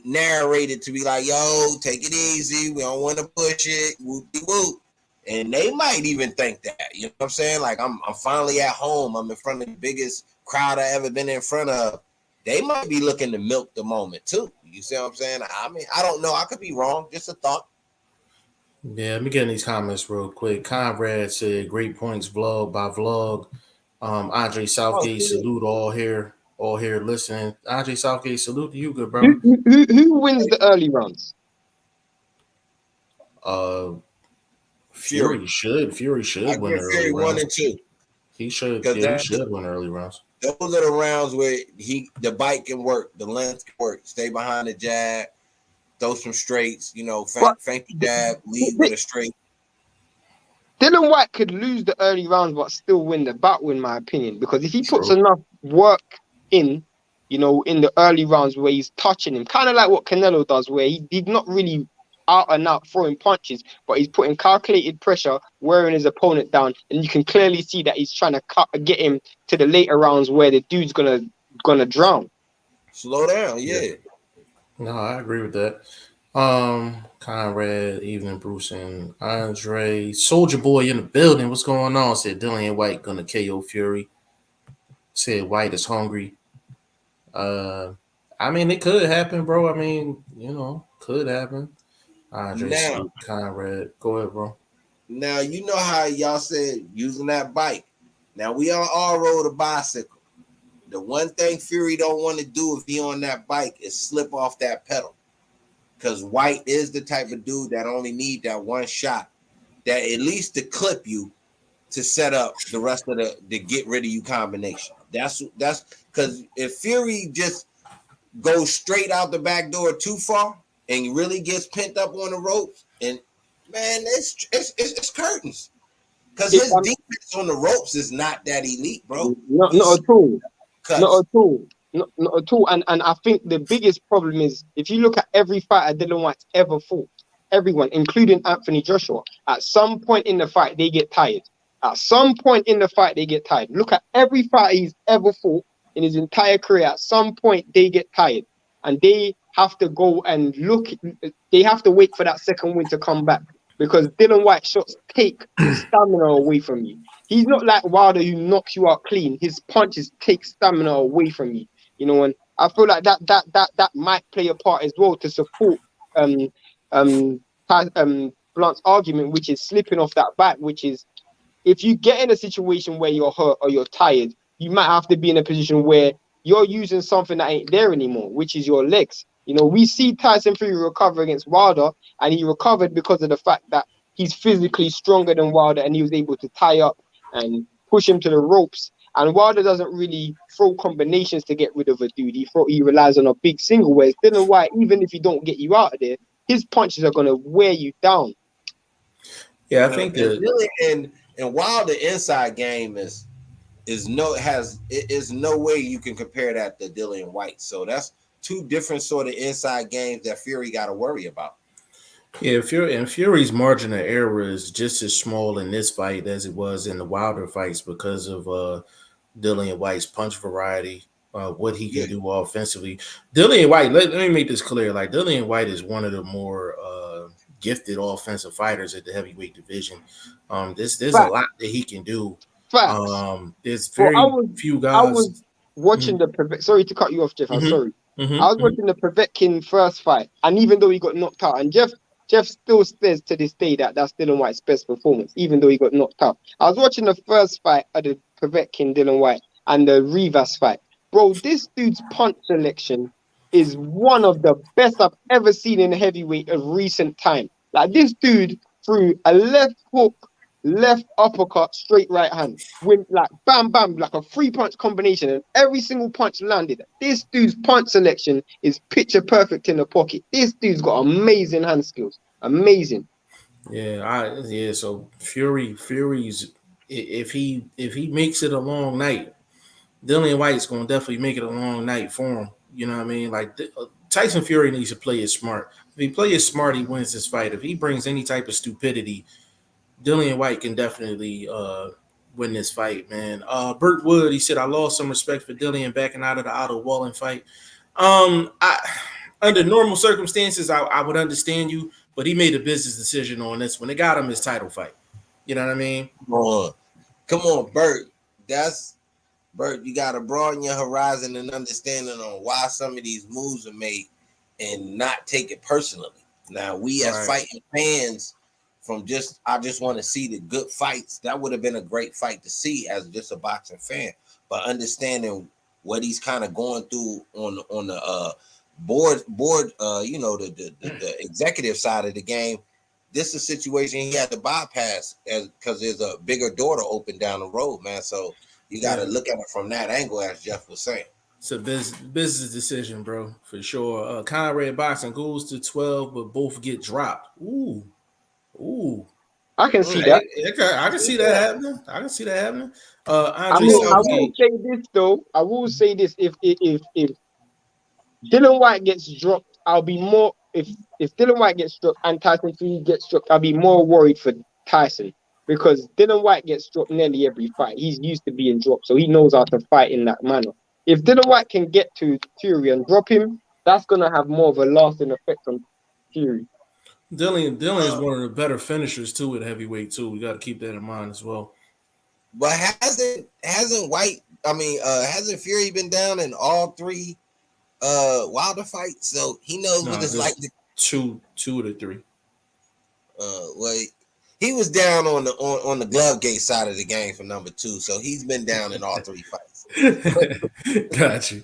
narrate it to be like, yo, take it easy. We don't want to push it. Whoop-de-whoop. And they might even think that, you know what I'm saying? Like I'm finally at home. I'm in front of the biggest crowd I ever been in front of. They might be looking to milk the moment too. You see what I'm saying? I mean, I don't know. I could be wrong. Just a thought. Yeah, let me get in these comments real quick. Conrad said, "Great points, vlog by vlog." Andre Oh, Southgate, shit. salute all here listening. Andre Southgate, salute to you, good Who, brother. who wins the early rounds? Uh, Fury. Fury I should win the give early Fury 1 rounds. and 2 He should, because yeah, he should win early rounds. those are the rounds where the bite can work, the length can work, stay behind the jab, throw some straights, But feint the jab, lead with D- a straight. Dylan White could lose the early rounds but still win the battle, in my opinion, because if he puts True. enough work in, in the early rounds where he's touching him, kind of like what Canelo does, where he did not really out and out throwing punches, but he's putting calculated pressure, wearing his opponent down, and you can clearly see that he's trying to get him to the later rounds where the dude's gonna drown. Slow down, yeah. No, I agree with that. Conrad, Evening, Bruce, and Andre, Soldier Boy in the building. What's going on? Said Dillian White gonna KO Fury. Said White is hungry. Uh, I mean, it could happen, bro. I mean, could happen. Andre, Now, salute Conrad. Go ahead, bro. now you know how y'all said using that bike. Now we all rode a bicycle. The one thing Fury don't want to do if he on that bike is slip off that pedal. Because Whyte is the type of dude that only need that one shot, that at least to clip you to set up the rest of the get rid of you combination. That's because if Fury just goes straight out the back door too far and really gets pent up on the ropes, and man, it's curtains. Because It, his defense on the ropes is not that elite, bro. not at all. Not Cuts. at all. Not at all. And I think the biggest problem is if you look at every fighter Dylan White's ever fought, everyone, including Anthony Joshua, at some point in the fight, they get tired. At some point in the fight, they get tired. Look at every fighter he's ever fought in his entire career. At some point, they get tired. And they have to go and look, they have to wait for that second win to come back. Because Dylan White shots take stamina away from you. He's not like Wilder who knocks you out clean. His punches take stamina away from you. And I feel like that might play a part as well to support um um Blunt's argument, which is slipping off that back, which is if you get in a situation where you're hurt or you're tired, you might have to be in a position where you're using something that ain't there anymore, which is your legs. We see Tyson Fury recover against Wilder, and he recovered because of the fact that he's physically stronger than Wilder, and he was able to tie up and push him to the ropes. And Wilder doesn't really throw combinations to get rid of a dude. He relies on a big single, whereas Dylan White, even if he don't get you out of there, his punches are going to wear you down. Yeah, I think that really, and while the inside game is no way you can compare that to Dillian White. So that's two different sort of inside games that Fury got to worry about. yeah, Fury's margin of error is just as small in this fight as it was in the Wilder fights because of Dillian White's punch variety, what he can do offensively. Dillian White, let me make this clear. Like Dillian White is one of the more gifted offensive fighters at the heavyweight division. There's a lot that he can do. Facts. There's very few guys. I was watching sorry to cut you off, Jeff. I'm sorry. I was watching the Povetkin first fight, and even though he got knocked out, and Jeff still says to this day that that's Dylan White's best performance, even though he got knocked out. I was watching the first fight of the Povetkin Dylan White and the Rivas fight. Bro, this dude's punch selection is one of the best I've ever seen in heavyweight of recent time. Like this dude threw a left hook, left uppercut, straight right hand. Went like bam, bam, like a 3-punch combination, and every single punch landed. This dude's punch selection is picture perfect in the pocket. This dude's got amazing hand skills. Amazing. Yeah, so Fury's if he makes it a long night, Dillian White's gonna definitely make it a long night for him. You know what I mean? Like Tyson Fury needs to play it smart. If he plays smart, he wins this fight. If he brings any type of stupidity, Dillian White can definitely win this fight, man. Burt Wood, he said, I lost some respect for Dillian backing out of the Otto Wallen fight. Under normal circumstances, I would understand you, but he made a business decision on this when they got him his title fight. You know what I mean? Come on, Bert. Bert, you got to broaden your horizon and understanding on why some of these moves are made and not take it personally. Now, we as fighting fans I just want to see the good fights. That would have been a great fight to see as just a boxing fan. But understanding what he's kind of going through on the board, the executive side of the game, this is a situation he had to bypass because there's a bigger door to open down the road, man. So you got to look at it from that angle, as Jeff was saying. It's a business decision, bro, for sure. Conrad boxing goes to 12, but both get dropped. Ooh. I can see that. I can see that happening. I can see that happening. I Andre will Southgate. say this though. I will say this: if Dylan White gets dropped, I'll be more. If Dylan White gets dropped and Tyson Fury gets dropped, I'll be more worried for Tyson because Dylan White gets dropped nearly every fight. He's used to being dropped, so he knows how to fight in that manner. If Dylan White can get to Fury and drop him, that's gonna have more of a lasting effect on Fury. Dylan is one of the better finishers too at heavyweight too. We got to keep that in mind as well. But hasn't Fury been down in all three Wilder fights? So he knows what it's like to two of the three. He was down on the glove gate side of the game for number 2, so he's been down in all 3 fights. Got you.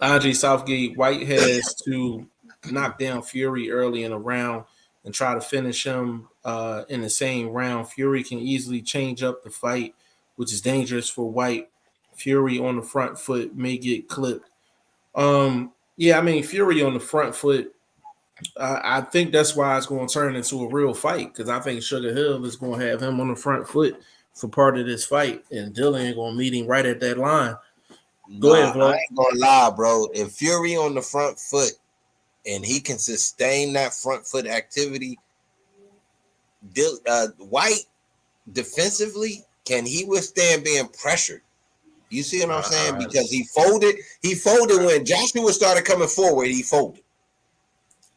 Andre Southgate. Whyte has to knock down Fury early in a round and try to finish him in the same round. Fury can easily change up the fight, which is dangerous for Whyte. Fury on the front foot may get clipped. Fury on the front foot. I think that's why it's going to turn into a real fight because I think Sugar Hill is going to have him on the front foot for part of this fight, and Dylan going to meet him right at that line. Go ahead, Vlog. I ain't gonna lie, bro. If Fury on the front foot and he can sustain that front foot activity, Whyte defensively, can he withstand being pressured? You see what I'm saying? Because he folded when Joshua started coming forward. He folded.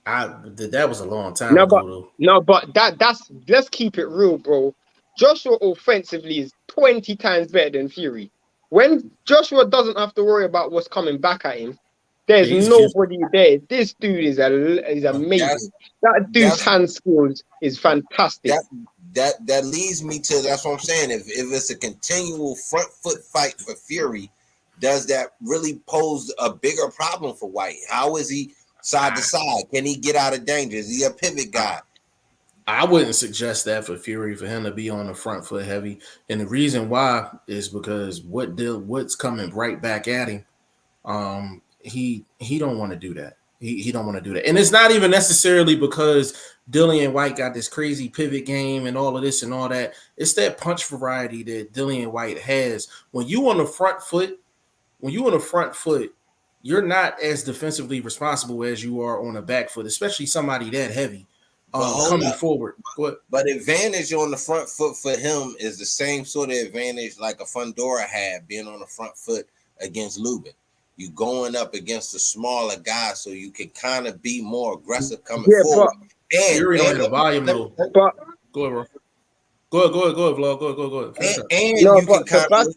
That was a long time ago, though. But that's let's keep it real, bro. Joshua offensively is 20 times better than Fury. When Joshua doesn't have to worry about what's coming back at him, there's nobody there. This dude is amazing. That dude's hand skills is fantastic. That leads me to, that's what I'm saying. If it's a continual front foot fight for Fury, does that really pose a bigger problem for Whyte? How is he side to side? Can he get out of danger? Is he a pivot guy? I wouldn't suggest that for Fury, for him to be on the front foot heavy. And the reason why is because what's coming right back at him, he don't want to do that. He don't want to do that. And it's not even necessarily because Dillian Whyte got this crazy pivot game and all of this and all that. It's that punch variety that Dillian Whyte has. When you on the front foot, you're not as defensively responsible as you are on the back foot, especially somebody that heavy coming forward. But advantage on the front foot for him is the same sort of advantage like a Fundora had being on the front foot against Lubin. You going up against a smaller guy, so you can kind of be more aggressive coming forward. Fury don't have the volume though. Go ahead, bro. Go ahead, Vlog. Go ahead. You can kind of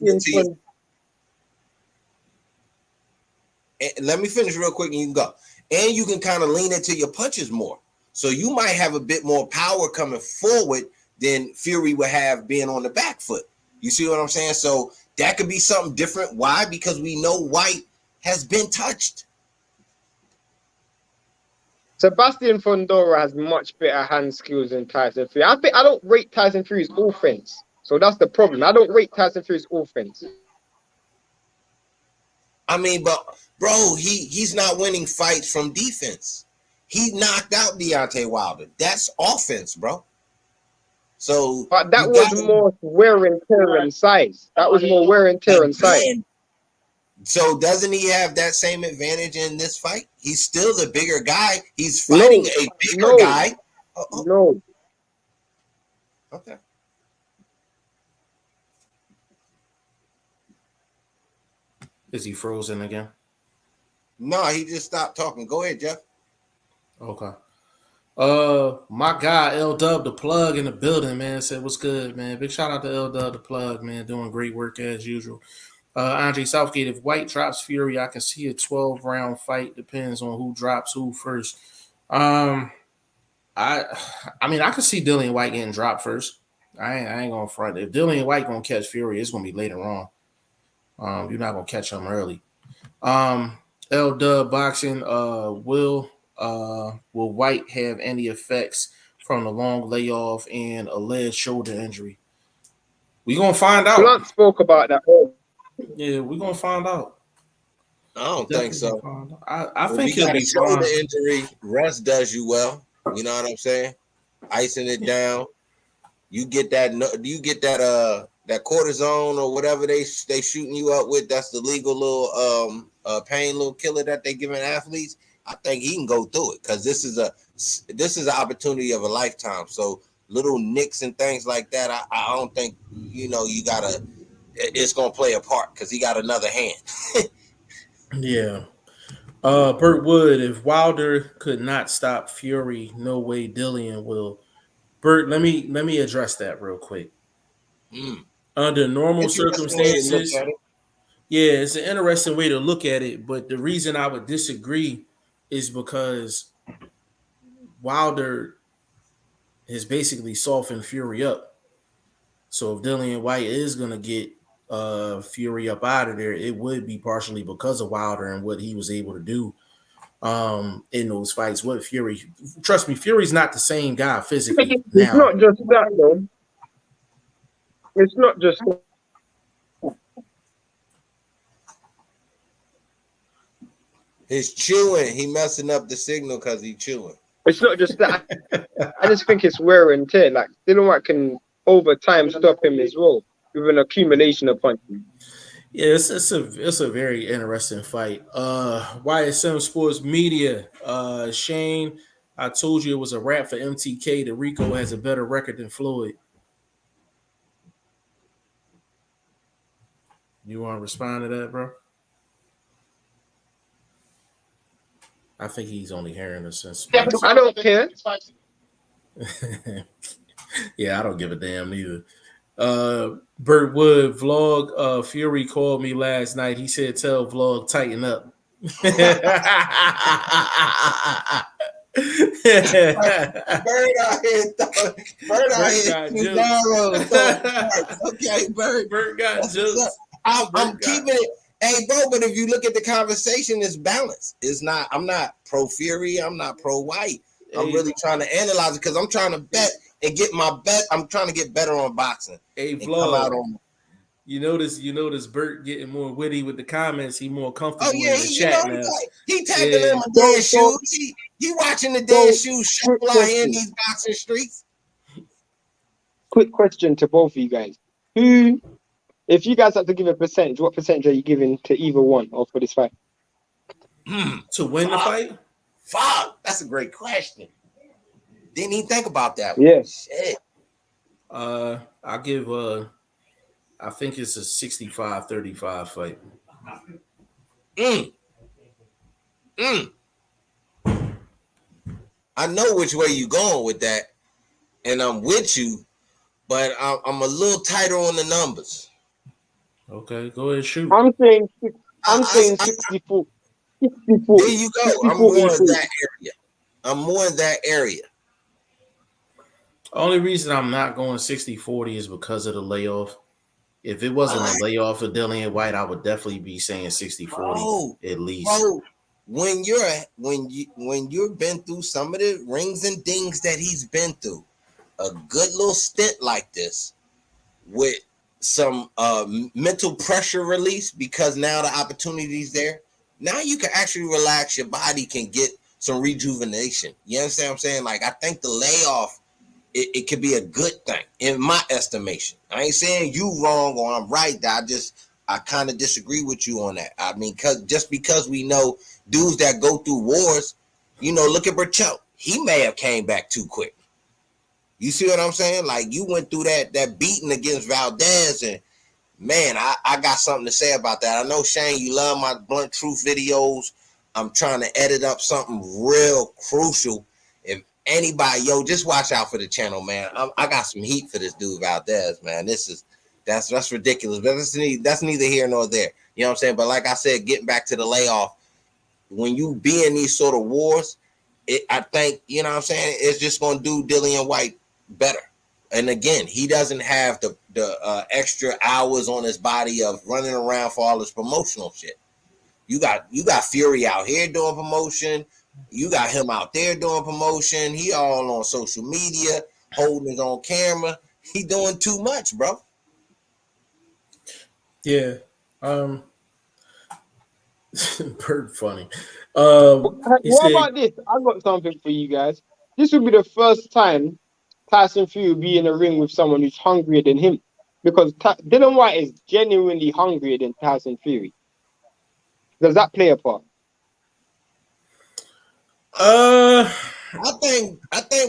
let me finish real quick and you can go. And you can kind of lean into your punches more. So you might have a bit more power coming forward than Fury would have being on the back foot. You see what I'm saying? So that could be something different. Why? Because we know Whyte has been touched. Sebastian Fundora has much better hand skills than Tyson Fury. I don't rate Tyson Fury's offense. So that's the problem. I don't rate Tyson Fury's offense. I mean, but bro, he's not winning fights from defense. He knocked out Deontay Wilder. That's offense, bro. So, but that was more wear and tear and size. That was more wear and tear and size. So doesn't he have that same advantage in this fight? He's still the bigger guy. He's fighting a bigger guy. No. Okay. Is he frozen again? No, he just stopped talking. Go ahead, Jeff. Okay. My guy L Dub the plug in the building, man, said what's good, man. Big shout out to L Dub the plug, man, doing great work as usual. Andre Southgate, if Whyte drops Fury, I can see a 12-round fight. Depends on who drops who first. Um, I I mean, I could see Dillian White getting dropped first. I ain't gonna front. If Dillian White gonna catch Fury, it's gonna be later on. You're not gonna catch him early. Um, L Dub boxing. Will White have any effects from the long layoff and alleged shoulder injury? We gonna find out. Blunt spoke about that. Yeah, we gonna find out. I don't think Definitely so. find out. I If think you he'll got a be shoulder fine. injury, rest does you well. You know what I'm saying? Icing it down. You get that. That cortisone or whatever they shooting you up with. That's the legal little pain little killer that they giving athletes. I think he can go through it because this is an opportunity of a lifetime. So little nicks and things like that, I don't think you gotta. It's gonna play a part because he got another hand. Yeah. Burt Wood, if Wilder could not stop Fury, no way Dillian will. Burt, let me address that real quick. Under normal Interesting way to look circumstances, at it. yeah, it's an interesting way to look at it. But the reason I would disagree is because Wilder has basically softened Fury up. So if Dillian White is gonna get Fury up out of there, it would be partially because of Wilder and what he was able to do in those fights. What Fury, trust me, Fury's not the same guy physically It's now. not just that, though. It's not just that. His chewing, he messing up the signal because he chewing. It's not just that. I just think it's wear and tear. Like Dylan White can over time stop him as well with an accumulation of punches. Yeah, it's a very interesting fight. YSM Sports Media, Shane, I told you it was a wrap for MTK. The Rico has a better record than Floyd. You want to respond to that, bro? I think he's only hearing us since. I don't care. Yeah, I don't give a damn neither. Burt Wood vlog. Fury called me last night. He said, "Tell vlog tighten up." Bird out here, Bird out here. Okay, Bird. Bird got jokes. I'm keeping it. Hey, bro, but if you look at the conversation, it's balanced. It's not. I'm not pro Fury. I'm not pro White. I'm really trying to analyze it because I'm trying to bet and get my bet. I'm trying to get better on boxing. Hey, vlog. You notice Bert getting more witty with the comments. He more comfortable in the chat now. He tagging in my dead shoes. He watching the dead shoes fly in these boxing streets. Quick question to both of you guys. Who, if you guys had to give a percentage, what percentage are you giving to either one or for this fight? To win the fight? Fuck, that's a great question. Didn't even think about that one. Yeah. Shit. I give I think it's a 65-35 fight. I know which way you going with that, and I'm with you, but I'm a little tighter on the numbers. Okay, go ahead, shoot. I'm saying 64. 64. There you go. I'm more in that area. I'm more in that area. Only reason I'm not going 60-40 is because of the layoff. If it wasn't a layoff of Dillian White, I would definitely be saying 60-40 at least. Bro, when you've been through some of the rings and dings that he's been through, a good little stint like this with some mental pressure release because now the opportunity's there. Now you can actually relax. Your body can get some rejuvenation. You understand what I'm saying? Like, I think the layoff, it could be a good thing in my estimation. I ain't saying you wrong or I'm right. I kind of disagree with you on that. I mean, because we know dudes that go through wars, look at Burchell. He may have came back too quick. You see what I'm saying? Like, you went through that beating against Valdez, and man, I got something to say about that. I know, Shane, you love my Blunt Truth videos. I'm trying to edit up something real crucial. anybody, yo, just watch out for the channel, man. I got some heat for this dude Valdez, man. That's ridiculous, but that's neither here nor there. You know what I'm saying? But like I said, getting back to the layoff, when you be in these sort of wars, I think, you know what I'm saying, it's just going to do Dillian Whyte better. And again, he doesn't have the extra hours on his body of running around for all this promotional shit. You got Fury out here doing promotion. You got him out there doing promotion. He all on social media, holding it on camera. He doing too much, bro. Yeah. Bird funny. He What said, about this? I got something for you guys. This will be the first time Tyson Fury will be in a ring with someone who's hungrier than him, because Dylan White is genuinely hungrier than Tyson Fury. Does that play a part? I think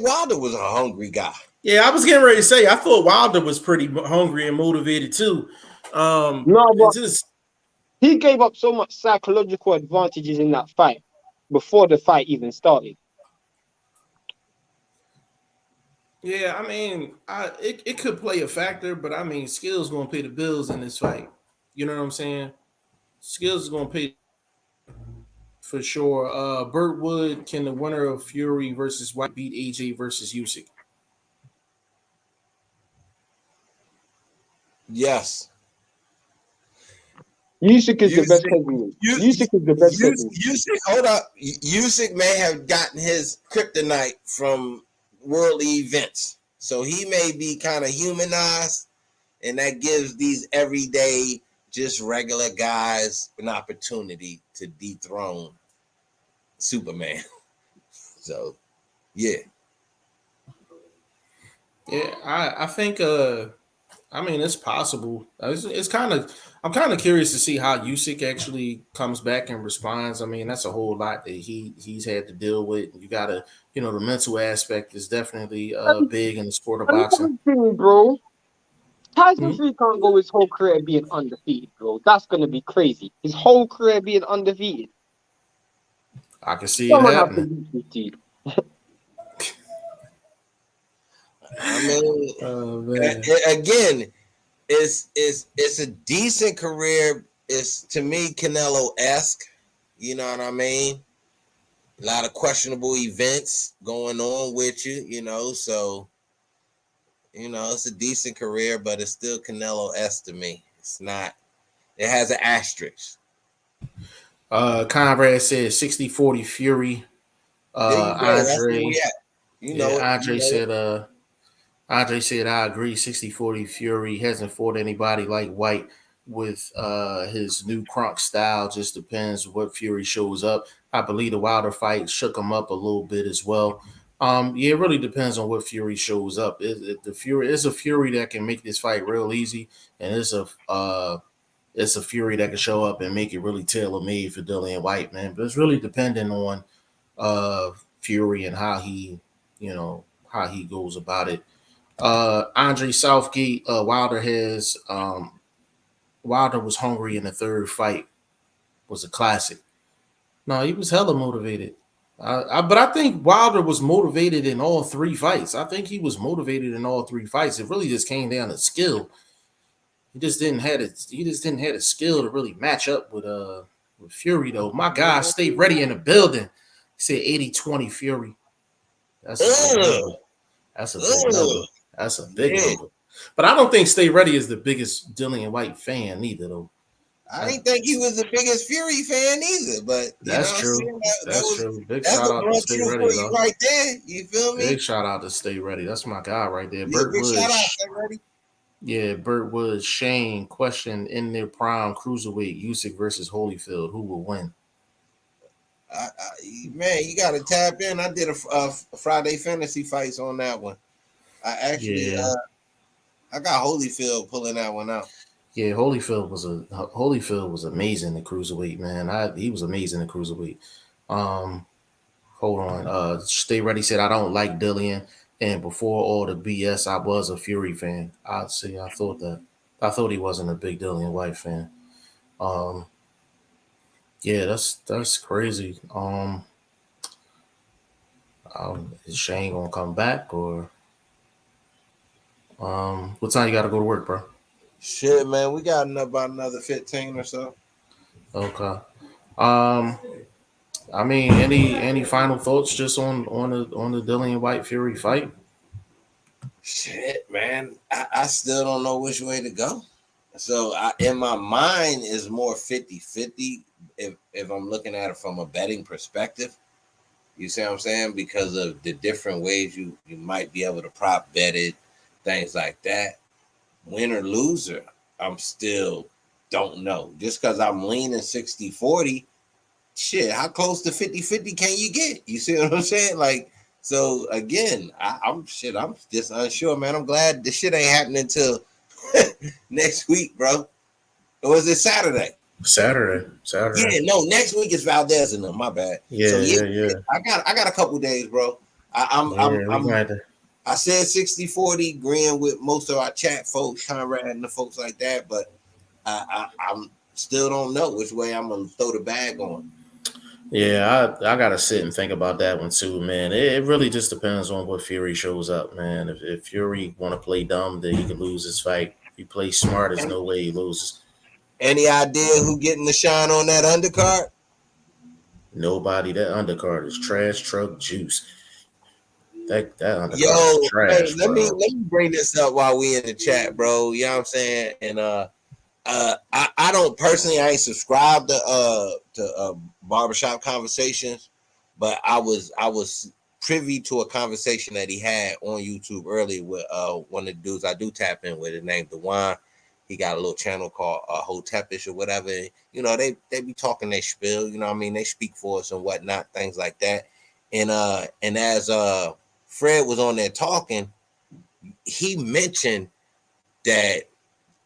Wilder was a hungry guy. Yeah, I was getting ready to say, I thought Wilder was pretty hungry and motivated too. No, but he gave up so much psychological advantages in that fight before the fight even started. Yeah, I mean, it could play a factor, but I mean, skills going to pay the bills in this fight. You know what I'm saying? Skills is going to pay for sure. Burt Wood, can the winner of Fury versus Whyte beat AJ versus Usyk? Yes. Usyk is the best heavyweight. Usyk is the best heavyweight. Usyk, hold up. Usyk may have gotten his kryptonite from worldly events, so he may be kind of humanized, and that gives these everyday, just regular guys an opportunity to dethrone Superman. So, yeah. Yeah, I think I mean, it's possible. It's kind of, I'm kind of curious to see how Usyk actually comes back and responds. I mean, that's a whole lot that he's had to deal with. You gotta, the mental aspect is definitely big in the sport of boxing. Thing, bro. Tyson Hmm? Fury can't go his whole career being undefeated, bro. That's gonna be crazy. His whole career being undefeated. I can see it Someone has to happening. beat this dude. I mean, Man. again, it's a decent career. It's, to me, Canelo-esque. You know what I mean? A lot of questionable events going on with you, so, it's a decent career, but it's still Canelo-esque to me. It's not, it has an asterisk. Conrad said 60-40 Fury. There you go. That's where Andre, we at. Andre said, I agree. 60-40 Fury hasn't fought anybody like Whyte with his new Kronk style. Just depends what Fury shows up. I believe the Wilder fight shook him up a little bit as well. Yeah, it really depends on what Fury shows up. The Fury is a Fury that can make this fight real easy, and it's a Fury that can show up and make it really tailor made for Dillian Whyte, man. But it's really dependent on Fury and how he goes about it. Andre Southgate, Wilder was hungry in the third fight, was a classic. No, he was hella motivated. But I think Wilder was motivated in all three fights. I think he was motivated in all three fights. It really just came down to skill. He just didn't have it. He just didn't have the skill to really match up with Fury though. My guy stayed ready in the building. He said 80-20 Fury. That's a big number. That's a big number. That's a big number. But I don't think Stay Ready is the biggest Dillian Whyte fan either, though. I didn't think he was the biggest Fury fan either, but that's true. That's true. Big shout out to Stay Ready, though. Right there. You feel me? Big shout out to Stay Ready. That's my guy right there. Yeah, Burt Woods. Shout out, Stay Ready. Yeah, Burt Woods. Shane, question in their prime cruiserweight, Usyk versus Holyfield. Who will win? Man, you got to tap in. I did a Friday fantasy fights on that one. I actually, I got Holyfield pulling that one out. Yeah, Holyfield was amazing in cruiserweight, man. He was amazing in cruiserweight. Hold on. Stay Ready said I don't like Dillian, and before all the BS, I was a Fury fan. I thought that. I thought he wasn't a big Dillian Whyte fan. Yeah, that's crazy. Is Shane gonna come back or what time you gotta go to work, bro? Shit, man, we got about another 15 or so. Okay. Um, I mean, any final thoughts just on the Dillian White Fury fight? Shit, man, I still don't know which way to go. So in my mind is more 50-50 if I'm looking at it from a betting perspective. You see what I'm saying? Because of the different ways you might be able to prop bet it, things like that. Win or loser, I'm still don't know. Just because I'm leaning 60-40, shit, how close to 50-50 can you get? You see what I'm saying? Like, so again, I'm just unsure, man. I'm glad this shit ain't happening until next week, bro. Or was it Saturday? Saturday. Yeah, no, next week is Valdez and them. My bad. So Yeah, yeah, yeah. I got a couple days, bro. Yeah, we got to. I said 60-40, agreeing with most of our chat folks, Conrad and the folks like that, but I'm still don't know which way I'm gonna throw the bag on. Yeah, I gotta sit and think about that one too, man. It really just depends on what Fury shows up, man. If Fury want to play dumb, then he could lose his fight. If he plays smart, there's no way he loses. Any idea who getting the shine on that undercard? Nobody. That undercard is trash truck juice. That Yo, undercard is hey, trash, bro. let me bring this up while we in the chat, bro. You know what I'm saying? And I don't personally, I ain't subscribed to barbershop conversations, but I was privy to a conversation that he had on YouTube earlier with one of the dudes I do tap in with. His name Dewan. He got a little channel called Hotepish or whatever. You know, they be talking their spiel. You know what I mean? They speak for us and whatnot, things like that. And as Fred was on there talking, he mentioned that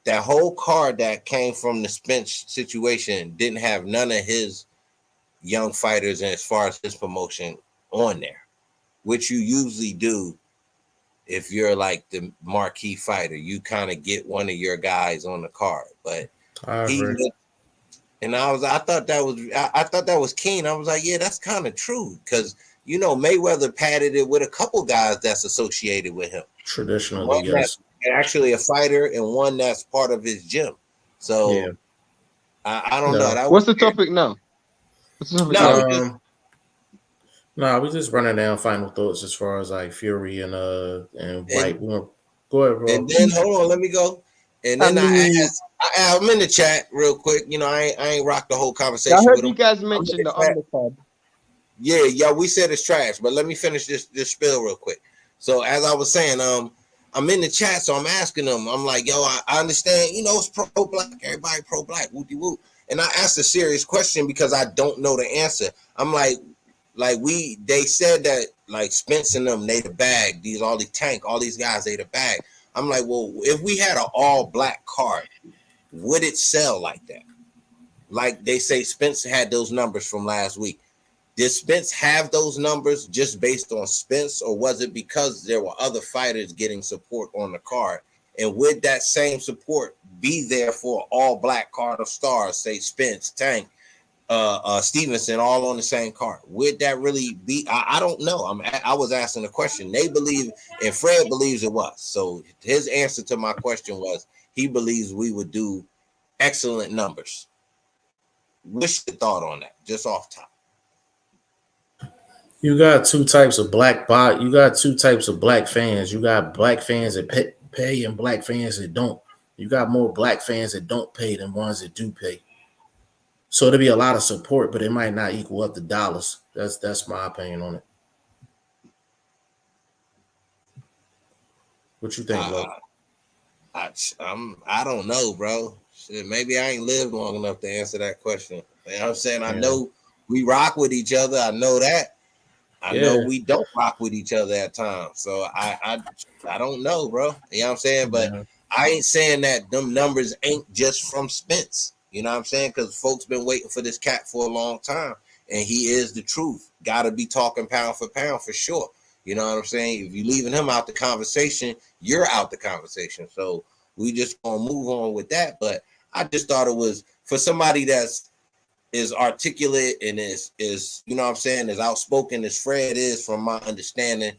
that whole card that came from the Spence situation didn't have none of his young fighters and as far as his promotion on there, which you usually do if you're like the marquee fighter. You kind of get one of your guys on the card, but I he agree. and I thought that was keen. I was like, yeah, that's kind of true because you know Mayweather padded it with a couple guys that's associated with him. Traditionally, One that's yes. actually a fighter and one that's part of his gym. So Yeah. I don't know. No. That was What's the weird. topic now? What's the topic No, now? we just No, we just running down final thoughts as far as like Fury and and White. Go ahead, and bro. then hold on, let me go. And I then mean, I'm in the chat real quick. You know, I ain't rocked the whole I conversation heard with you him. guys I'm in mention the the chat. undercard. Yeah, we said it's trash, but let me finish this spiel real quick. So as I was saying, I'm in the chat, so I'm asking them. I'm like, yo, I understand, you know, it's pro black, everybody pro black, whoopty whoop. And I asked a serious question because I don't know the answer. I'm like they said that like Spence and them, they the bag. All these Tank, all these guys, they the bag. I'm like, well, if we had an all black card, would it sell like that? Like they say, Spence had those numbers from last week. Did Spence have those numbers just based on Spence, or was it because there were other fighters getting support on the card? And would that same support be there for an all black card of stars, say Spence, Tank, Stevenson, all on the same card? Would that really be? I don't know. I was asking a question. They believe, and Fred believes it was. So his answer to my question was he believes we would do excellent numbers. What's your thought on that? Just off top. You got two types of You got two types of black fans. You got black fans that pay and black fans that don't. You got more black fans that don't pay than ones that do pay. So there'll be a lot of support, but it might not equal up to dollars. That's my opinion on it. What you think, Lo? I don't know, bro. Shit, maybe I ain't lived long enough to answer that question. You know what I'm saying? I Yeah. know we rock with each other. I know that. I know Yeah. we don't rock with each other at times. So I don't know, bro. You know what I'm saying? But Yeah. I ain't saying that them numbers ain't just from Spence. You know what I'm saying? Because folks been waiting for this cat for a long time. And he is the truth. Gotta be talking pound for sure. You know what I'm saying? If you're leaving him out the conversation, you're out the conversation. So we just gonna move on with that. But I just thought it was for somebody that's is articulate and is you know what I'm saying, as outspoken as Fred is, from my understanding.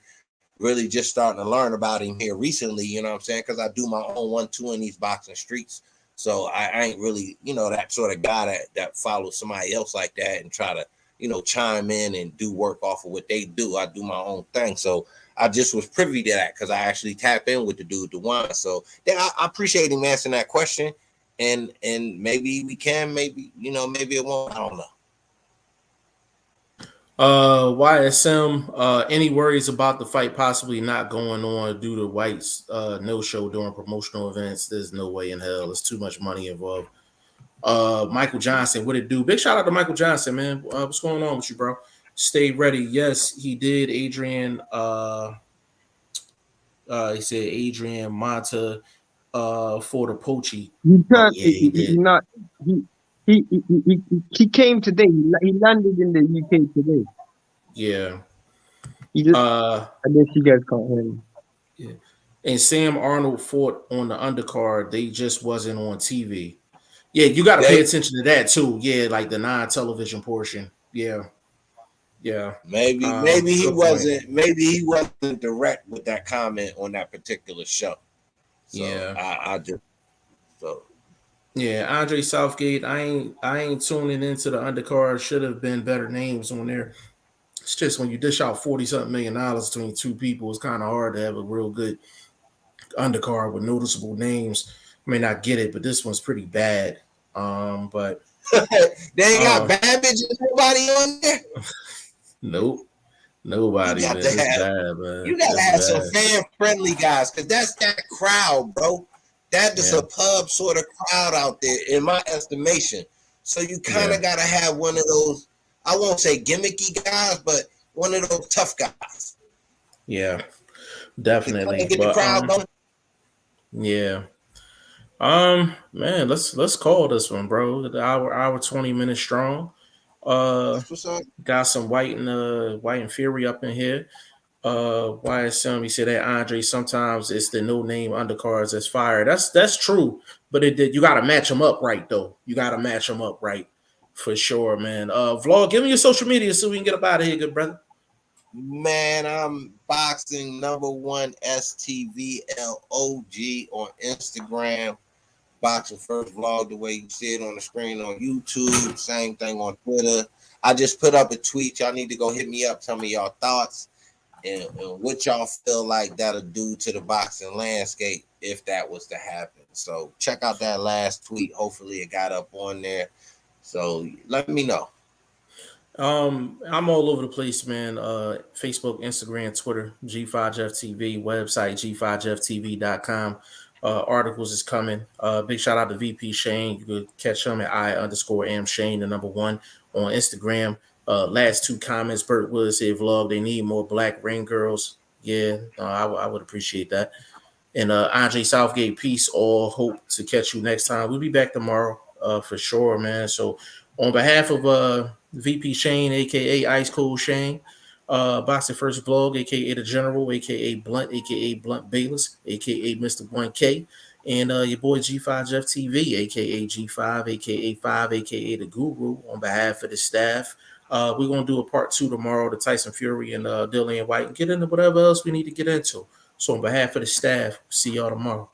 Really just starting to learn about him here recently, you know what I'm saying? Because I do my own 1-2 in these boxing streets. So I ain't really, you know, that sort of guy that follows somebody else like that and try to, you know, chime in and do work off of what they do. I do my own thing. So I just was privy to that because I actually tap in with the dude, DeWine. So yeah, I appreciate him answering that question. And maybe we can, maybe, you know, maybe it won't. I don't know. YSM, any worries about the fight possibly not going on due to Whyte's no show during promotional events? There's no way in hell. There's too much money involved. Michael Johnson, what it do? Big shout out to Michael Johnson, man. What's going on with you, bro? Stay ready. Yes, he did. Adrian, he said Adrian Monta for the Pochi. He Oh turned. yeah, he did. Not. He came today. He landed in the UK today. Yeah. He just. I guess you guys can't hear me. Yeah. And Sam Arnold fought on the undercard. They just wasn't on TV. Yeah, you got to pay attention to that too. Yeah, like the non-television portion. Yeah, yeah. Maybe he wasn't. Point. Maybe he wasn't direct with that comment on that particular show. So yeah, I just so. Yeah, Andre Southgate. I ain't tuning into the undercard. Should have been better names on there. It's just when you dish out $40-something million between two people, it's kind of hard to have a real good undercard with noticeable names. I may not get it, but this one's pretty bad. But they ain't got bad bitches, nobody on there. Nope, nobody. Man, it's bad, man. You gotta have some fan friendly guys, because that's that crowd, bro. That is a pub sort of crowd out there, in my estimation. So you kind of gotta have one of those. I won't say gimmicky guys, but one of those tough guys. Yeah, definitely. Get the crowd going. Yeah. Man, let's call this one, bro. The hour 20 minutes strong. Got some Whyte and Fury up in here. YSM, he said that Andre, sometimes it's the no name undercards that's fire. That's true, but you got to match them up right though. You got to match them up right for sure, man. Vlog, give me your social media so we can get up out of here, good brother. Man, I'm boxing #1 STVLOG on Instagram. Boxing First Vlog, the way you see it on the screen on YouTube. Same thing on Twitter. I just put up a tweet. Y'all need to go hit me up. Tell me y'all thoughts and what y'all feel like that'll do to the boxing landscape if that was to happen. So check out that last tweet. Hopefully it got up on there. So let me know. I'm all over the place, man. Facebook, Instagram, Twitter, G5FTV, website, G5FTV.com. Articles is coming. Big shout out to VP Shane. You could catch him at I_am Shane, the #1 on Instagram. Last two comments, Burt Wood said, vlog, they need more black ring girls. Yeah, I would appreciate that. And Andre Southgate, peace, all hope to catch you next time. We'll be back tomorrow for sure, man. So on behalf of VP Shane, aka Ice Cold Shane, Boxing First Vlog, aka the General, aka Blunt, aka Blunt Bayless, aka Mr. 1K, and your boy G5 Jeff TV, aka G5, aka 5, aka the Guru, on behalf of the staff. We're gonna do a part 2 tomorrow, the Tyson Fury and Dillian Whyte, and get into whatever else we need to get into. So on behalf of the staff, see y'all tomorrow.